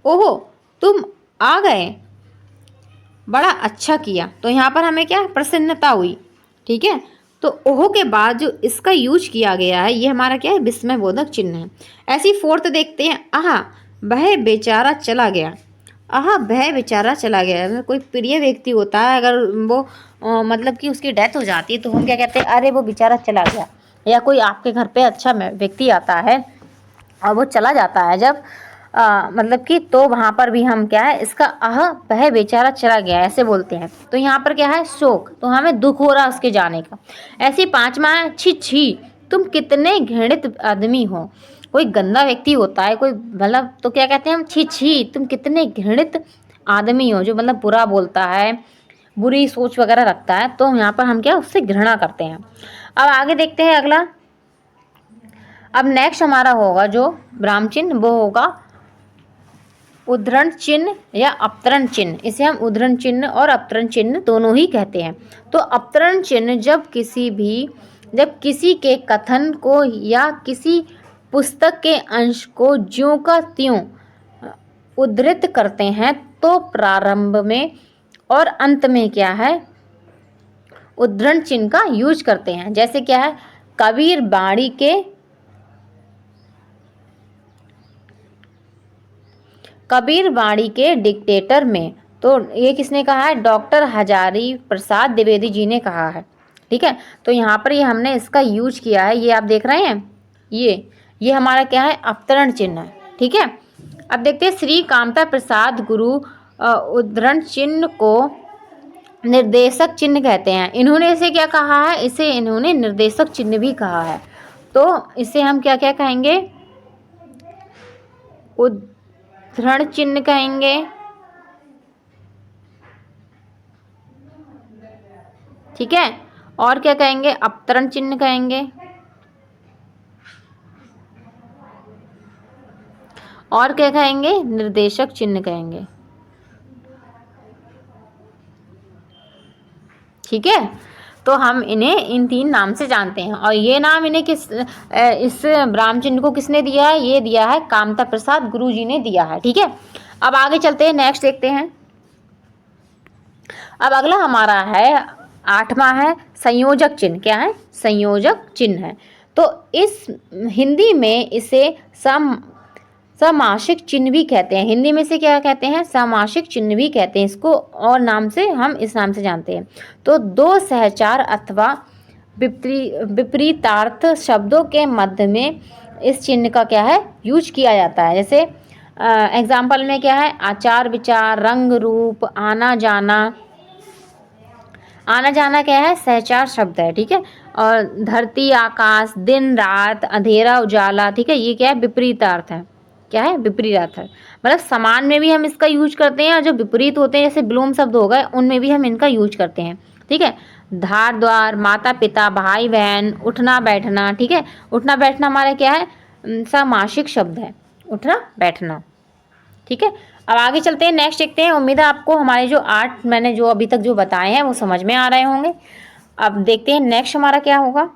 ओहो तुम आ गए, बड़ा अच्छा किया। तो यहाँ पर हमें क्या? प्रसन्नता हुई। ठीक है, तो ओहो के बाद जो इसका यूज किया गया है ये हमारा क्या है? विस्मयबोधक चिन्ह है। ऐसी फोर्थ देखते हैं, आहा वह बेचारा चला गया। आहा वह बेचारा चला गया, अगर कोई प्रिय व्यक्ति होता है, अगर वो मतलब कि उसकी डेथ हो जाती है तो हम क्या कहते हैं? अरे वो बेचारा चला गया। या कोई आपके घर पे अच्छा व्यक्ति आता है और वो चला जाता है जब मतलब कि, तो वहाँ पर भी हम क्या है? इसका वह बेचारा चला गया ऐसे बोलते हैं। तो यहाँ पर क्या है? शोक, तो हमें दुख हो रहा है उसके जाने का। ऐसे पांचवा है छी छी, तुम कितने घृणित आदमी हो। कोई गंदा व्यक्ति होता है, कोई मतलब, तो क्या कहते हैं हम? छी छी तुम कितने घृणित आदमी हो, जो मतलब बुरा बोलता है, बुरी सोच वगैरह रखता है, तो यहाँ पर हम क्या? उससे घृणा करते हैं। अब आगे देखते हैं अगला। अब नेक्स्ट हमारा होगा जो विराम चिन्ह, वो होगा उद्धरण चिन्ह या अपतरण चिन्ह। इसे हम उद्धरण चिन्ह और अपतरण चिन्ह दोनों ही कहते हैं। तो अपतरण चिन्ह जब किसी के कथन को या किसी पुस्तक के अंश को ज्यों का त्यों उद्धृत करते हैं तो प्रारंभ में और अंत में क्या है? उद्धरण चिन्ह का यूज करते हैं। जैसे क्या है? कबीर बाड़ी के डिक्टेटर में, तो ये किसने कहा है? डॉक्टर हजारी प्रसाद द्विवेदी जी ने कहा है। ठीक है, तो यहाँ पर ये हमने इसका यूज किया है, ये आप देख रहे हैं, ये हमारा क्या है? अपतरण चिन्ह है। ठीक है, अब देखते हैं श्री कामता प्रसाद गुरु उद्धरण चिन्ह को निर्देशक चिन्ह कहते हैं। इन्होंने इसे क्या कहा है? इसे इन्होंने निर्देशक चिन्ह भी कहा है। तो इसे हम क्या क्या कहेंगे? उद्धरण चिन्ह कहेंगे। ठीक है, और क्या कहेंगे? अपतरण चिन्ह कहेंगे। और क्या कहेंगे, निर्देशक चिन्ह कहेंगे। ठीक है, तो हम इन्हें इन 3 नाम से जानते हैं। और ये नाम इन्हें इस ब्राह्म चिन्ह को किसने दिया है, ये दिया है कामता प्रसाद गुरु जी ने दिया है। ठीक है, अब आगे चलते हैं, नेक्स्ट देखते हैं। अब अगला हमारा है 8वां है संयोजक चिन्ह। क्या है, संयोजक चिन्ह है। तो इस हिंदी में इसे समासिक चिन्ह भी कहते हैं। हिंदी में से क्या कहते हैं, समासिक चिन्ह भी कहते हैं इसको, और नाम से हम इस नाम से जानते हैं। तो 2 सहचार अथवा विपरीतार्थ शब्दों के मध्य में इस चिन्ह का क्या है, यूज किया जाता है। जैसे एग्जाम्पल में क्या है, आचार विचार, रंग रूप, आना जाना। आना जाना क्या है, सहचार शब्द है। ठीक है, और धरती आकाश, दिन रात, अंधेरा उजाला। ठीक है, ये क्या है, विपरीत अर्थ है। क्या है, विपरीत अर्थ है। मतलब समान में भी हम इसका यूज करते हैं, और जो विपरीत होते हैं जैसे विलोम शब्द हो गए, उनमें भी हम इनका यूज करते हैं। ठीक है, धार द्वार, माता पिता, भाई बहन, उठना बैठना। ठीक है, उठना बैठना हमारा क्या है, समासिक शब्द है, उठना बैठना। ठीक है, अब आगे चलते हैं, नेक्स्ट देखते हैं। उम्मीद है आपको हमारे जो 8 मैंने जो अभी तक जो बताए हैं वो समझ में आ रहे होंगे। अब देखते हैं नेक्स्ट हमारा क्या होगा।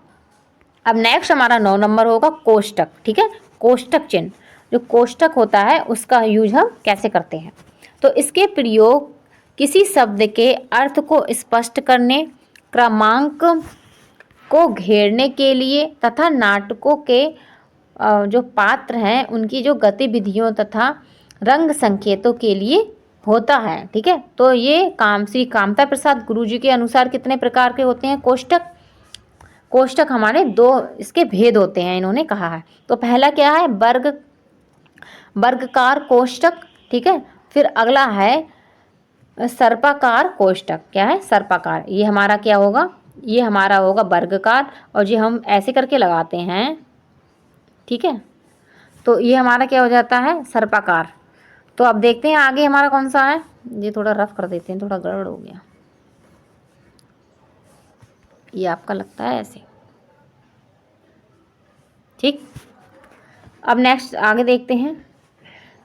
अब नेक्स्ट हमारा 9 नंबर होगा कोष्टक। ठीक है, कोष्टक चिन्ह, जो कोष्टक होता है उसका यूज हम कैसे करते हैं। तो इसके प्रयोग किसी शब्द के अर्थ को स्पष्ट करने, क्रमांक को घेरने के लिए तथा नाटकों के जो पात्र हैं उनकी जो गतिविधियों तथा रंग संकेतों के लिए होता है। ठीक है, तो ये श्री कामता प्रसाद गुरु जी के अनुसार कितने प्रकार के होते हैं कोष्टक। कोष्टक हमारे 2 इसके भेद होते हैं, इन्होंने कहा है। तो पहला क्या है, वर्गकार कोष्टक। ठीक है, फिर अगला है सर्पाकार कोष्टक। क्या है, सर्पाकार, ये हमारा क्या होगा, ये हमारा होगा वर्गकार, और ये हम ऐसे करके लगाते हैं। ठीक है, तो ये हमारा क्या हो जाता है, सर्पाकार। तो अब देखते हैं आगे हमारा कौन सा है। ये थोड़ा रफ कर देते हैं, थोड़ा गड़बड़ हो गया, ये आपका लगता है ऐसे। ठीक, अब नेक्स्ट आगे देखते हैं।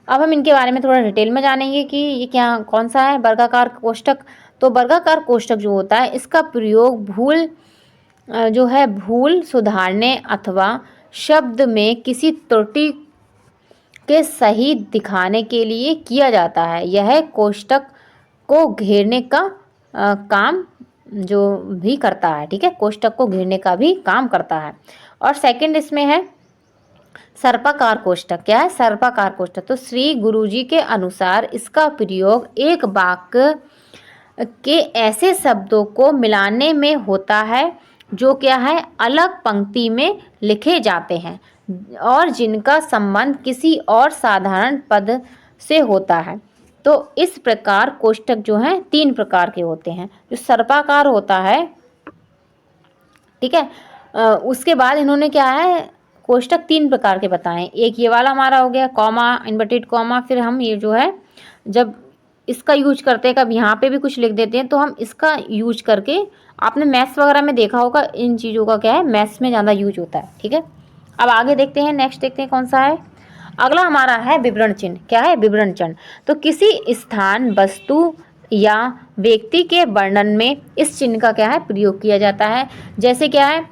अब हम इनके बारे में थोड़ा डिटेल में जानेंगे कि ये क्या कौन सा है वर्गाकार कोष्टक। तो वर्गाकार कोष्टक जो होता है इसका प्रयोग भूल सुधारने अथवा शब्द में किसी त्रुटि के सही दिखाने के लिए किया जाता है। यह कोष्टक को घेरने का काम जो भी करता है। ठीक है, कोष्टक को घेरने का भी काम करता है। और सेकंड इसमें है सर्पाकार कोष्टक। क्या है, सर्पाकार कोष्टक। तो श्री गुरुजी के अनुसार इसका प्रयोग एक वाक्य के ऐसे शब्दों को मिलाने में होता है जो क्या है, अलग पंक्ति में लिखे जाते हैं और जिनका संबंध किसी और साधारण पद से होता है। तो इस प्रकार कोष्टक जो हैं 3 प्रकार के होते हैं। जो सर्पाकार होता है, ठीक है, उसके बाद इन्होंने क्या है कोष्टक 3 प्रकार के बताएं। एक ये वाला हमारा हो गया कॉमा, इनवर्टेड कॉमा। फिर हम ये जो है जब इसका यूज करते हैं, कब यहाँ पे भी कुछ लिख देते हैं, तो हम इसका यूज करके, आपने मैथ्स वगैरह में देखा होगा इन चीज़ों का क्या है, मैथ्स में ज़्यादा यूज होता है। ठीक है, अब आगे देखते हैं, नेक्स्ट देखते हैं कौन सा है। अगला हमारा है विवरण चिन्ह। क्या है, विवरण चिन्ह। तो किसी स्थान, वस्तु या व्यक्ति के वर्णन में इस चिन्ह का क्या है प्रयोग किया जाता है। जैसे क्या है,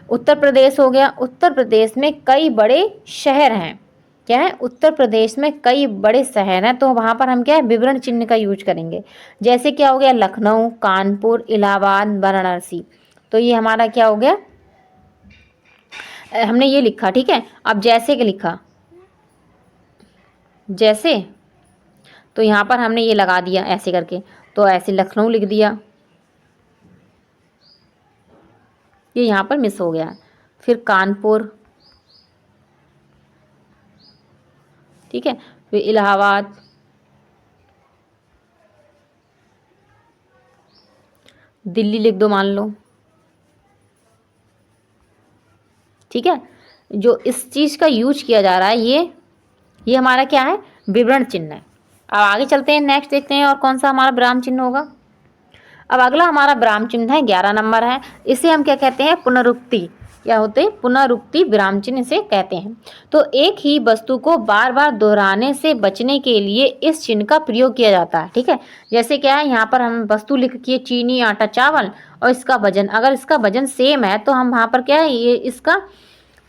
उत्तर प्रदेश हो गया, उत्तर प्रदेश में कई बड़े शहर हैं। क्या है, उत्तर प्रदेश में कई बड़े शहर हैं, तो वहाँ पर हम क्या है विवरण चिन्ह का यूज करेंगे। जैसे क्या हो गया, लखनऊ, कानपुर, इलाहाबाद, वाराणसी। तो ये हमारा क्या हो गया, हमने ये लिखा। ठीक है, अब जैसे कि लिखा जैसे, तो यहाँ पर हमने ये लगा दिया ऐसे करके, तो ऐसे लखनऊ लिख दिया, ये यहाँ पर मिस हो गया। फिर कानपुर, ठीक है, फिर इलाहाबाद, दिल्ली लिख दो मान लो। ठीक है, जो इस चीज़ का यूज किया जा रहा है ये हमारा क्या है विवरण चिन्ह है। अब आगे चलते हैं, नेक्स्ट देखते हैं और कौन सा हमारा विराम चिन्ह होगा। अब अगला हमारा विराम चिन्ह है 11 नंबर है। इसे हम क्या कहते हैं, पुनरुक्ति। क्या होते हैं, पुनरुक्ति विराम चिन्ह इसे कहते हैं। तो एक ही वस्तु को बार बार दोहराने से बचने के लिए इस चिन्ह का प्रयोग किया जाता है। ठीक है, जैसे क्या है, यहाँ पर हम वस्तु लिख के चीनी, आटा, चावल और इसका वजन, अगर इसका वजन सेम है तो हम वहाँ पर क्या है, ये इसका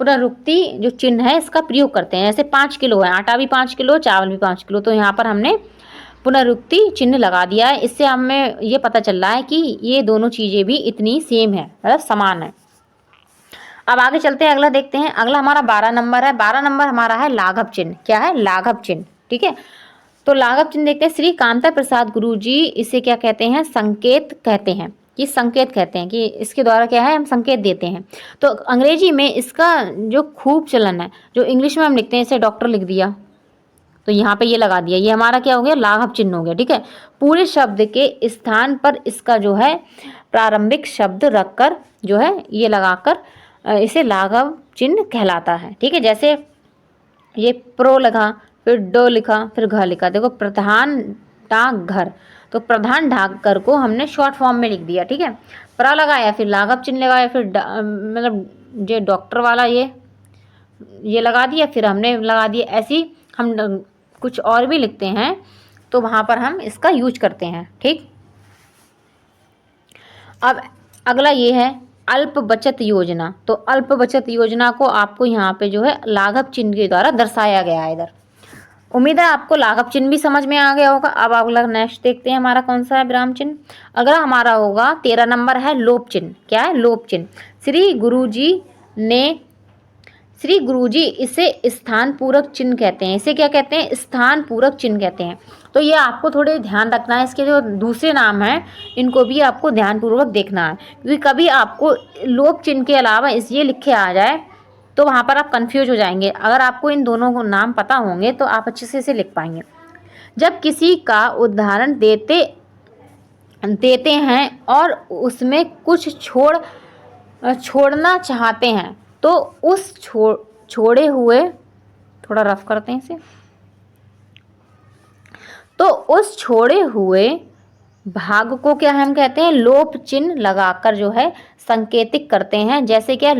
पुनरुक्ति जो चिन्ह है इसका प्रयोग करते हैं। जैसे 5 किलो है, आटा भी 5 किलो, चावल भी 5 किलो, तो यहाँ पर हमने पुनरुक्ति चिन्ह लगा दिया है। इससे हमें ये पता चल रहा है कि ये दोनों चीज़ें भी इतनी सेम है, मतलब समान है। अब आगे चलते हैं, अगला देखते हैं। अगला हमारा 12 नंबर है। 12 नंबर हमारा है लाघव चिन्ह। क्या है, लाघव चिन्ह। ठीक है, तो लाघव चिन्ह देखते हैं। श्री कांता प्रसाद गुरु जी इसे क्या कहते हैं, संकेत कहते हैं, कि संकेत कहते हैं कि इसके द्वारा क्या है, हम संकेत देते हैं। तो अंग्रेजी में इसका जो खूब चलन है, जो इंग्लिश में हम लिखते हैं, इसे डॉक्टर लिख दिया तो यहाँ पे ये लगा दिया, ये हमारा क्या हो गया, लाघव चिन्ह हो गया। ठीक है, पूरे शब्द के स्थान पर इसका जो है प्रारंभिक शब्द रखकर जो है ये लगाकर इसे लाघव चिन्ह कहलाता है। ठीक है, जैसे ये प्रो लगा, फिर डो लिखा, फिर घ लिखा। देखो, प्रधान डाकघर, तो प्रधान डाकघर को हमने शॉर्ट फॉर्म में लिख दिया। ठीक है, प्र लगाया, फिर लाघव चिन्ह लगाया, फिर मतलब ये डॉक्टर वाला ये लगा दिया, फिर हमने लगा दिया। ऐसी हम कुछ और भी लिखते हैं तो वहाँ पर हम इसका यूज करते हैं। ठीक, अब अगला ये है अल्प बचत योजना। तो अल्प बचत योजना को आपको यहाँ पे जो है लाघव चिन्ह के द्वारा दर्शाया गया है इधर। उम्मीद है आपको लाघव चिन्ह भी समझ में आ गया होगा। अब अगला नेक्स्ट देखते हैं हमारा कौन सा है, विराम चिन्ह। अगला हमारा होगा 13 नंबर है लोप चिन्ह। क्या है, लोप चिन्ह। श्री गुरुजी इसे स्थान पूरक चिन्ह कहते हैं। इसे क्या कहते हैं, स्थान पूरक चिन्ह कहते हैं। तो ये आपको थोड़े ध्यान रखना है, इसके जो दूसरे नाम हैं इनको भी आपको ध्यानपूर्वक देखना है, क्योंकि कभी आपको लोप चिन्ह के अलावा ये लिखे आ जाए तो वहाँ पर आप कंफ्यूज हो जाएंगे। अगर आपको इन दोनों को नाम पता होंगे तो आप अच्छे से इसे लिख पाएंगे। जब किसी का उदाहरण देते हैं और उसमें कुछ छोड़ना चाहते हैं तो उस छोड़े हुए, थोड़ा रफ करते हैं इसे, तो उस छोड़े हुए भाग को क्या हम कहते हैं, लोप चिन्ह लगाकर जो है संकेतिक करते हैं। जैसे क्या,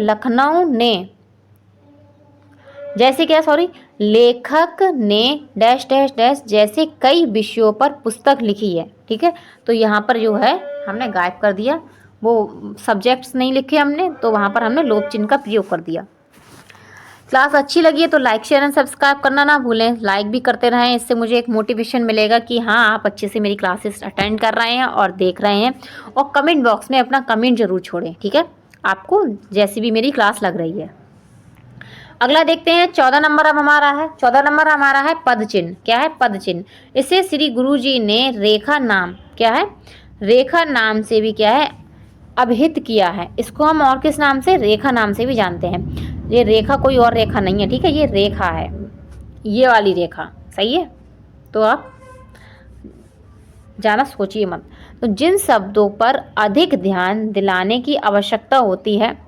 लेखक ने डैश डैश डैश जैसे कई विषयों पर पुस्तक लिखी है। ठीक है, तो यहाँ पर जो है हमने गायब कर दिया, वो सब्जेक्ट्स नहीं लिखे हमने, तो वहाँ पर हमने लोप चिन्ह का प्रयोग कर दिया। क्लास अच्छी लगी है तो लाइक शेयर एंड सब्सक्राइब करना ना भूलें। लाइक भी करते रहें, इससे मुझे एक मोटिवेशन मिलेगा कि हाँ, आप अच्छे से मेरी क्लासेस अटेंड कर रहे हैं और देख रहे हैं। और कमेंट बॉक्स में अपना कमेंट जरूर छोड़ें। ठीक है, आपको जैसी भी मेरी क्लास लग रही है। अगला देखते हैं 14 नंबर अब हमारा है। 14 नंबर हमारा है पद चिन्ह। क्या है, पद चिन्ह। इसे श्री गुरु जी ने रेखा नाम, क्या है, रेखा नाम से भी क्या है अभिहित किया है। इसको हम और किस नाम से, रेखा नाम से भी जानते हैं। ये रेखा कोई और रेखा नहीं है। ठीक है, ये रेखा है, ये वाली रेखा। सही है, तो आप ज़्यादा सोचिए मत। तो जिन शब्दों पर अधिक ध्यान दिलाने की आवश्यकता होती है,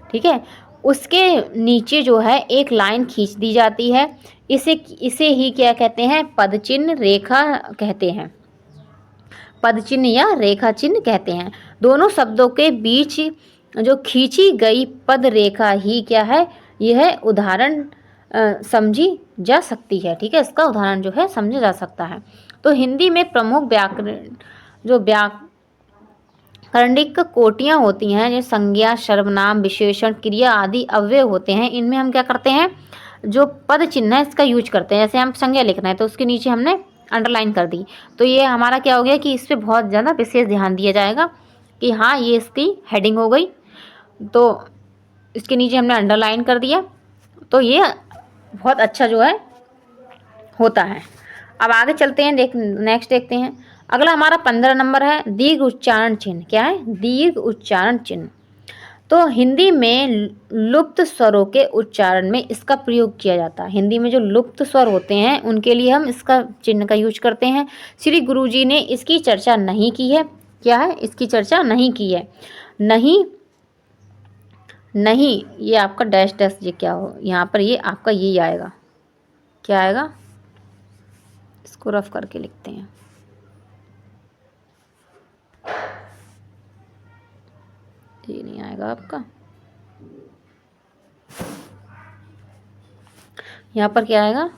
ठीक है, उसके नीचे जो है एक लाइन खींच दी जाती है। इसे ही क्या कहते हैं, पद चिन्ह रेखा कहते हैं। पद चिन्ह या रेखा चिन्ह कहते हैं। दोनों शब्दों के बीच जो खींची गई पद रेखा ही क्या है, यह उदाहरण समझी जा सकती है। ठीक है, इसका उदाहरण जो है समझा जा सकता है। तो हिंदी में प्रमुख व्याकरणिक कोटियाँ होती हैं, जो संज्ञा, सर्वनाम, विशेषण, क्रिया आदि अव्यय होते हैं। इनमें हम क्या करते हैं, जो पद चिन्ह है इसका यूज करते हैं। जैसे हम संज्ञा लिखना है तो उसके नीचे हमने अंडरलाइन कर दी, तो ये हमारा क्या हो गया कि इस पर बहुत ज़्यादा विशेष ध्यान दिया जाएगा कि हाँ, ये इसकी हेडिंग हो गई, तो इसके नीचे हमने अंडरलाइन कर दिया, तो ये बहुत अच्छा जो है होता है। अब आगे चलते हैं, नेक्स्ट देखते हैं। अगला हमारा 15 नंबर है दीर्घ उच्चारण चिन्ह। क्या है, दीर्घ उच्चारण चिन्ह। तो हिंदी में लुप्त स्वरों के उच्चारण में इसका प्रयोग किया जाता है। हिंदी में जो लुप्त स्वर होते हैं उनके लिए हम इसका चिन्ह का यूज करते हैं। श्री गुरुजी ने इसकी चर्चा नहीं की है। क्या है, इसकी चर्चा नहीं की है। नहीं, ये आपका डैश डैश, ये क्या हो, यहाँ पर ये आपका यही आएगा। क्या आएगा, इसको रफ करके लिखते हैं। ये नहीं आएगा आपका, यहाँ पर क्या आएगा,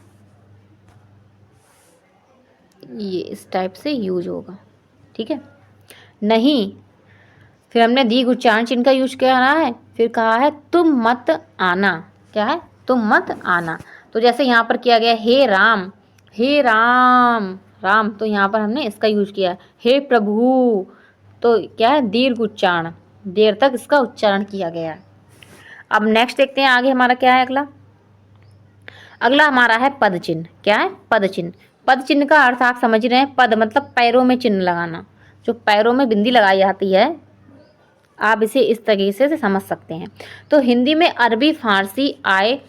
ये इस टाइप से यूज होगा, ठीक है। नहीं, फिर हमने दीर्घ उच्चारण चिन्ह का यूज किया है, फिर कहा है तुम मत आना, क्या है, तुम मत आना। तो जैसे यहाँ पर किया गया हे राम, हे राम, राम, तो यहाँ पर हमने इसका यूज किया। हे प्रभु, तो क्या है, दीर्घ उच्चारण, देर तक इसका उच्चारण किया गया। अब नेक्स्ट देखते हैं आगे हमारा क्या है अगला। अगला हमारा है पद चिन्ह। क्या है, पद चिन्ह। पद चिन्ह का अर्थ आप समझ रहे हैं, पद मतलब पैरों में चिन्ह लगाना, जो पैरों में बिंदी लगाई जाती है, आप इसे इस तरीके से समझ सकते हैं। तो हिंदी में अरबी फारसी आए,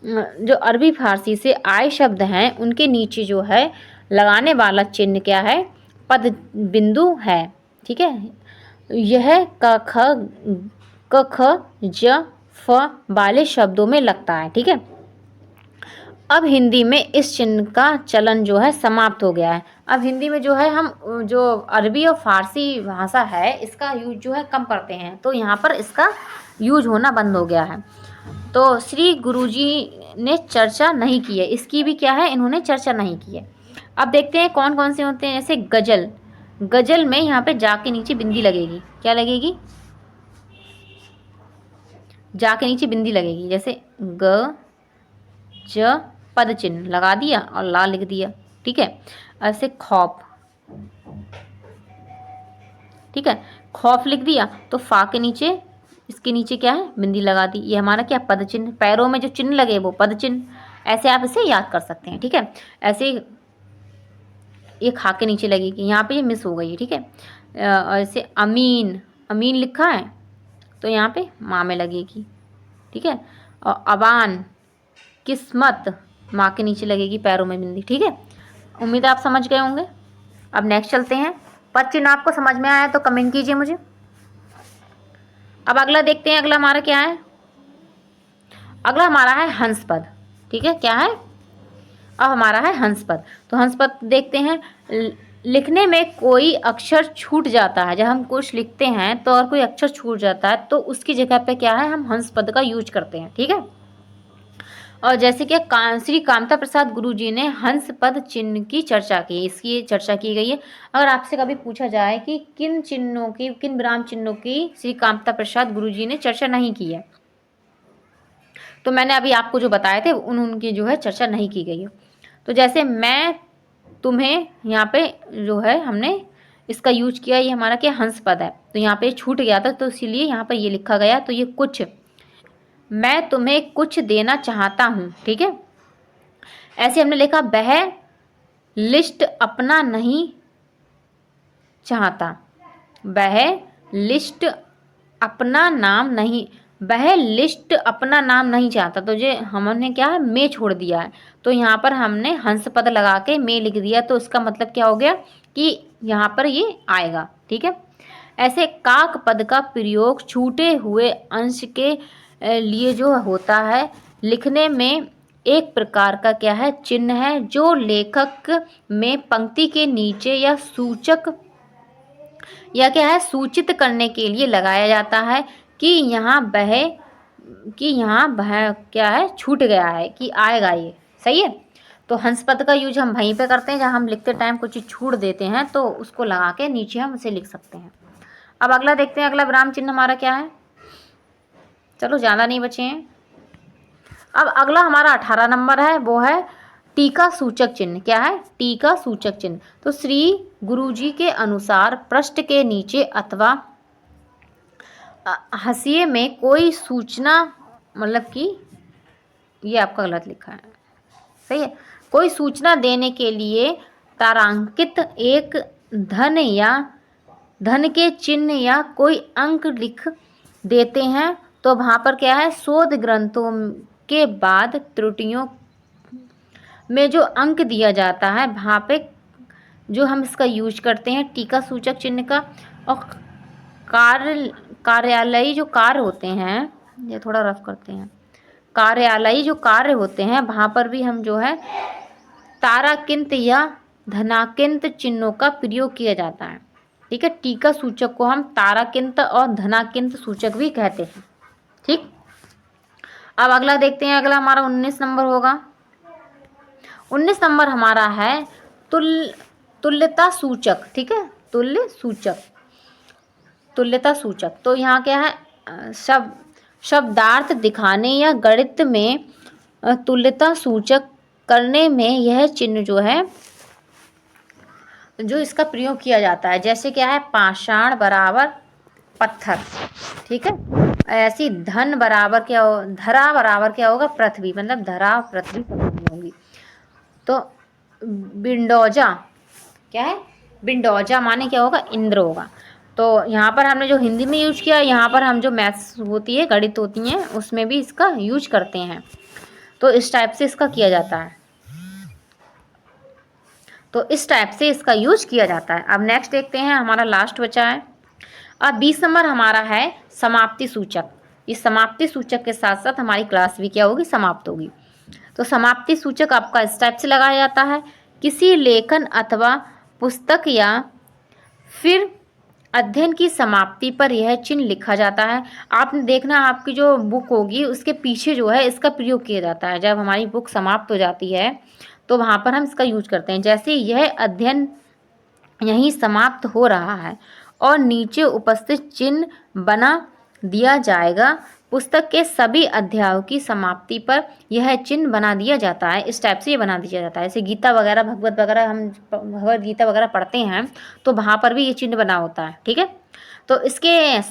जो अरबी फारसी से आए शब्द हैं उनके नीचे जो है लगाने वाला चिन्ह क्या है, पद बिंदु है, ठीक है। यह क ख ज फ वाले शब्दों में लगता है, ठीक है। अब हिंदी में इस चिन्ह का चलन जो है समाप्त हो गया है। अब हिंदी में जो है हम जो अरबी और फारसी भाषा है इसका यूज जो है कम करते हैं, तो यहाँ पर इसका यूज होना बंद हो गया है। तो श्री गुरुजी ने चर्चा नहीं की है, इसकी भी क्या है, इन्होंने चर्चा नहीं की है। अब देखते हैं कौन कौन से होते हैं। जैसे गजल, गजल में यहाँ पे जा के नीचे बिंदी लगेगी, क्या लगेगी, जा के नीचे बिंदी लगेगी। जैसे ग ज पद चिन्ह लगा दिया और ला लिख दिया, ठीक है। ऐसे खौफ, ठीक है, खौफ लिख दिया तो फा के नीचे, इसके नीचे क्या है, बिंदी लगा दी। ये हमारा क्या, पद चिन्ह, पैरों में जो चिन्ह लगे वो पद चिन्ह। ऐसे आप इसे याद कर सकते हैं, ठीक है। ऐसे ये खा के नीचे लगेगी, यहाँ पे ये मिस हो गई है, ठीक है। ऐसे अमीन, अमीन लिखा है तो यहाँ पे माँ में लगेगी, ठीक है। और अबान, किस्मत, माँ के नीचे लगेगी, पैरों में बिंदी, ठीक है। उम्मीद है आप समझ गए होंगे। अब नेक्स्ट चलते हैं। पद चिन्ह आपको समझ में आया तो कमेंट कीजिए मुझे। अब अगला देखते हैं, अगला हमारा क्या है। अगला हमारा है हंस पद, ठीक है। क्या है, अब हमारा है हंस पद। तो हंस पद देखते हैं। लिखने में कोई अक्षर छूट जाता है, जब हम कुछ लिखते हैं तो और कोई अक्षर छूट जाता है तो उसकी जगह पे क्या है, हम हंस पद का यूज करते हैं, ठीक है। और जैसे कि श्री कामता प्रसाद गुरुजी ने हंस पद चिन्ह की चर्चा की, इसकी चर्चा की गई है। अगर आपसे कभी पूछा जाए कि किन चिन्हों की, किन विराम चिन्हों की श्री कामता प्रसाद गुरुजी ने चर्चा नहीं की है, तो मैंने अभी आपको जो बताए थे उनकी जो है चर्चा नहीं की गई है। तो जैसे मैं तुम्हें, यहाँ पे जो है हमने इसका यूज किया, ये हमारा क्या, हंस पद है, तो यहाँ पे छूट गया था तो इसीलिए यहाँ पर ये लिखा गया। तो ये कुछ, मैं तुम्हें कुछ देना चाहता हूँ, ठीक है। ऐसे हमने लिखा, वह लिस्ट अपना नहीं चाहता, वह लिस्ट अपना नाम नहीं, वह लिस्ट अपना नाम नहीं चाहता, तो ये हमने क्या है, मैं छोड़ दिया है, तो यहाँ पर हमने हंस पद लगा के मैं लिख दिया, तो इसका मतलब क्या हो गया कि यहाँ पर ये आएगा, ठीक है। ऐसे काक पद का प्रयोग छूटे हुए अंश के लिए जो होता है, लिखने में एक प्रकार का क्या है, चिन्ह है, जो लेखक में पंक्ति के नीचे या सूचक या क्या है, सूचित करने के लिए लगाया जाता है कि यहाँ बह क्या है, छूट गया है, कि आएगा ये, सही है। तो हंस पद का यूज हम वहीं पे करते हैं जहाँ हम लिखते टाइम कुछ चीज़ छूट देते हैं, तो उसको लगा के नीचे हम उसे लिख सकते हैं। अब अगला देखते हैं, अगला विराम चिन्ह हमारा क्या है। चलो ज़्यादा नहीं बचे हैं। अब अगला हमारा 18 नंबर है, वो है टीका सूचक चिन्ह। क्या है, टीका सूचक चिन्ह। तो श्री गुरुजी के अनुसार पृष्ठ के नीचे अथवा हाशिए में कोई सूचना, मतलब कि ये आपका गलत लिखा है, सही है, कोई सूचना देने के लिए तारांकित एक धन या धन के चिन्ह या कोई अंक लिख देते हैं, तो वहाँ पर क्या है, शोध ग्रंथों के बाद त्रुटियों में जो अंक दिया जाता है वहाँ पे जो हम इसका यूज करते हैं टीका सूचक चिन्ह का। और कार्यालयी जो कार्य होते हैं, ये थोड़ा रफ करते हैं, कार्यालयी जो कार्य होते हैं वहाँ पर भी हम जो है ताराकिंत या धनाकिंत चिन्हों का प्रयोग किया जाता है, ठीक है। टीका सूचक को हम ताराकिंत और धनाकिंत सूचक भी कहते हैं, ठीक। अब अगला देखते हैं, अगला हमारा 19 नंबर होगा। 19 नंबर हमारा है तुल्यता सूचक, ठीक है, तुल्यता सूचक। तो यहाँ क्या है, शब्दार्थ दिखाने या गणित में तुल्यता सूचक करने में यह चिन्ह जो है, जो इसका प्रयोग किया जाता है, जैसे क्या है, पाषाण बराबर पत्थर, ठीक है। ऐसी धरा बराबर क्या होगा, पृथ्वी, मतलब धरा पृथ्वी समान होगी। तो बिंडोजा क्या है, बिंडोजा माने क्या होगा, इंद्र होगा। तो यहाँ पर हमने जो हिंदी में यूज किया, यहाँ पर हम जो मैथ्स होती है, गणित होती हैं, उसमें भी इसका यूज करते हैं। तो इस टाइप से इसका किया जाता है, तो इस टाइप से इसका यूज किया जाता है। अब नेक्स्ट देखते हैं, हमारा लास्ट बचा है। अब 20 नंबर हमारा है समाप्ति सूचक। इस समाप्ति सूचक के साथ साथ हमारी क्लास भी क्या होगी, समाप्त होगी। तो समाप्ति सूचक आपका इस टाइप से लगाया जाता है, किसी लेखन अथवा पुस्तक या फिर अध्ययन की समाप्ति पर यह चिन्ह लिखा जाता है। आपने देखना, आपकी जो बुक होगी उसके पीछे जो है इसका प्रयोग किया जाता है। जब हमारी बुक समाप्त हो जाती है तो वहाँ पर हम इसका यूज करते हैं, जैसे यह अध्ययन यहीं समाप्त हो रहा है और नीचे उपस्थित चिन्ह बना दिया जाएगा। पुस्तक के सभी अध्यायों की समाप्ति पर यह चिन्ह बना दिया जाता है। इस टाइप से ये बना दिया जाता है। जैसे गीता वगैरह, भगवत वगैरह, हम भगवत गीता वगैरह पढ़ते हैं तो वहाँ पर भी ये चिन्ह बना होता है, ठीक है। तो इसके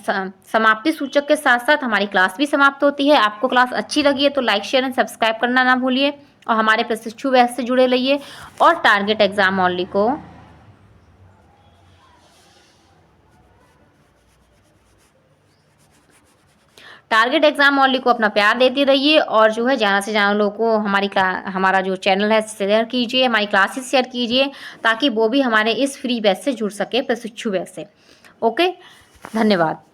समाप्ति सूचक के साथ साथ हमारी क्लास भी समाप्त होती है। आपको क्लास अच्छी लगी है तो लाइक, शेयर एंड सब्सक्राइब करना ना भूलिए और हमारे प्रशिक्षु बैच से जुड़े रहिए। और टारगेट एग्जाम ओनली को अपना प्यार देते रहिए और जो है ज़्यादा से ज़्यादा लोगों को हमारा जो चैनल है शेयर कीजिए, हमारी क्लासेस शेयर कीजिए, ताकि वो भी हमारे इस फ्री बैच से जुड़ सके, प्रशिक्षु बैच से। ओके, धन्यवाद।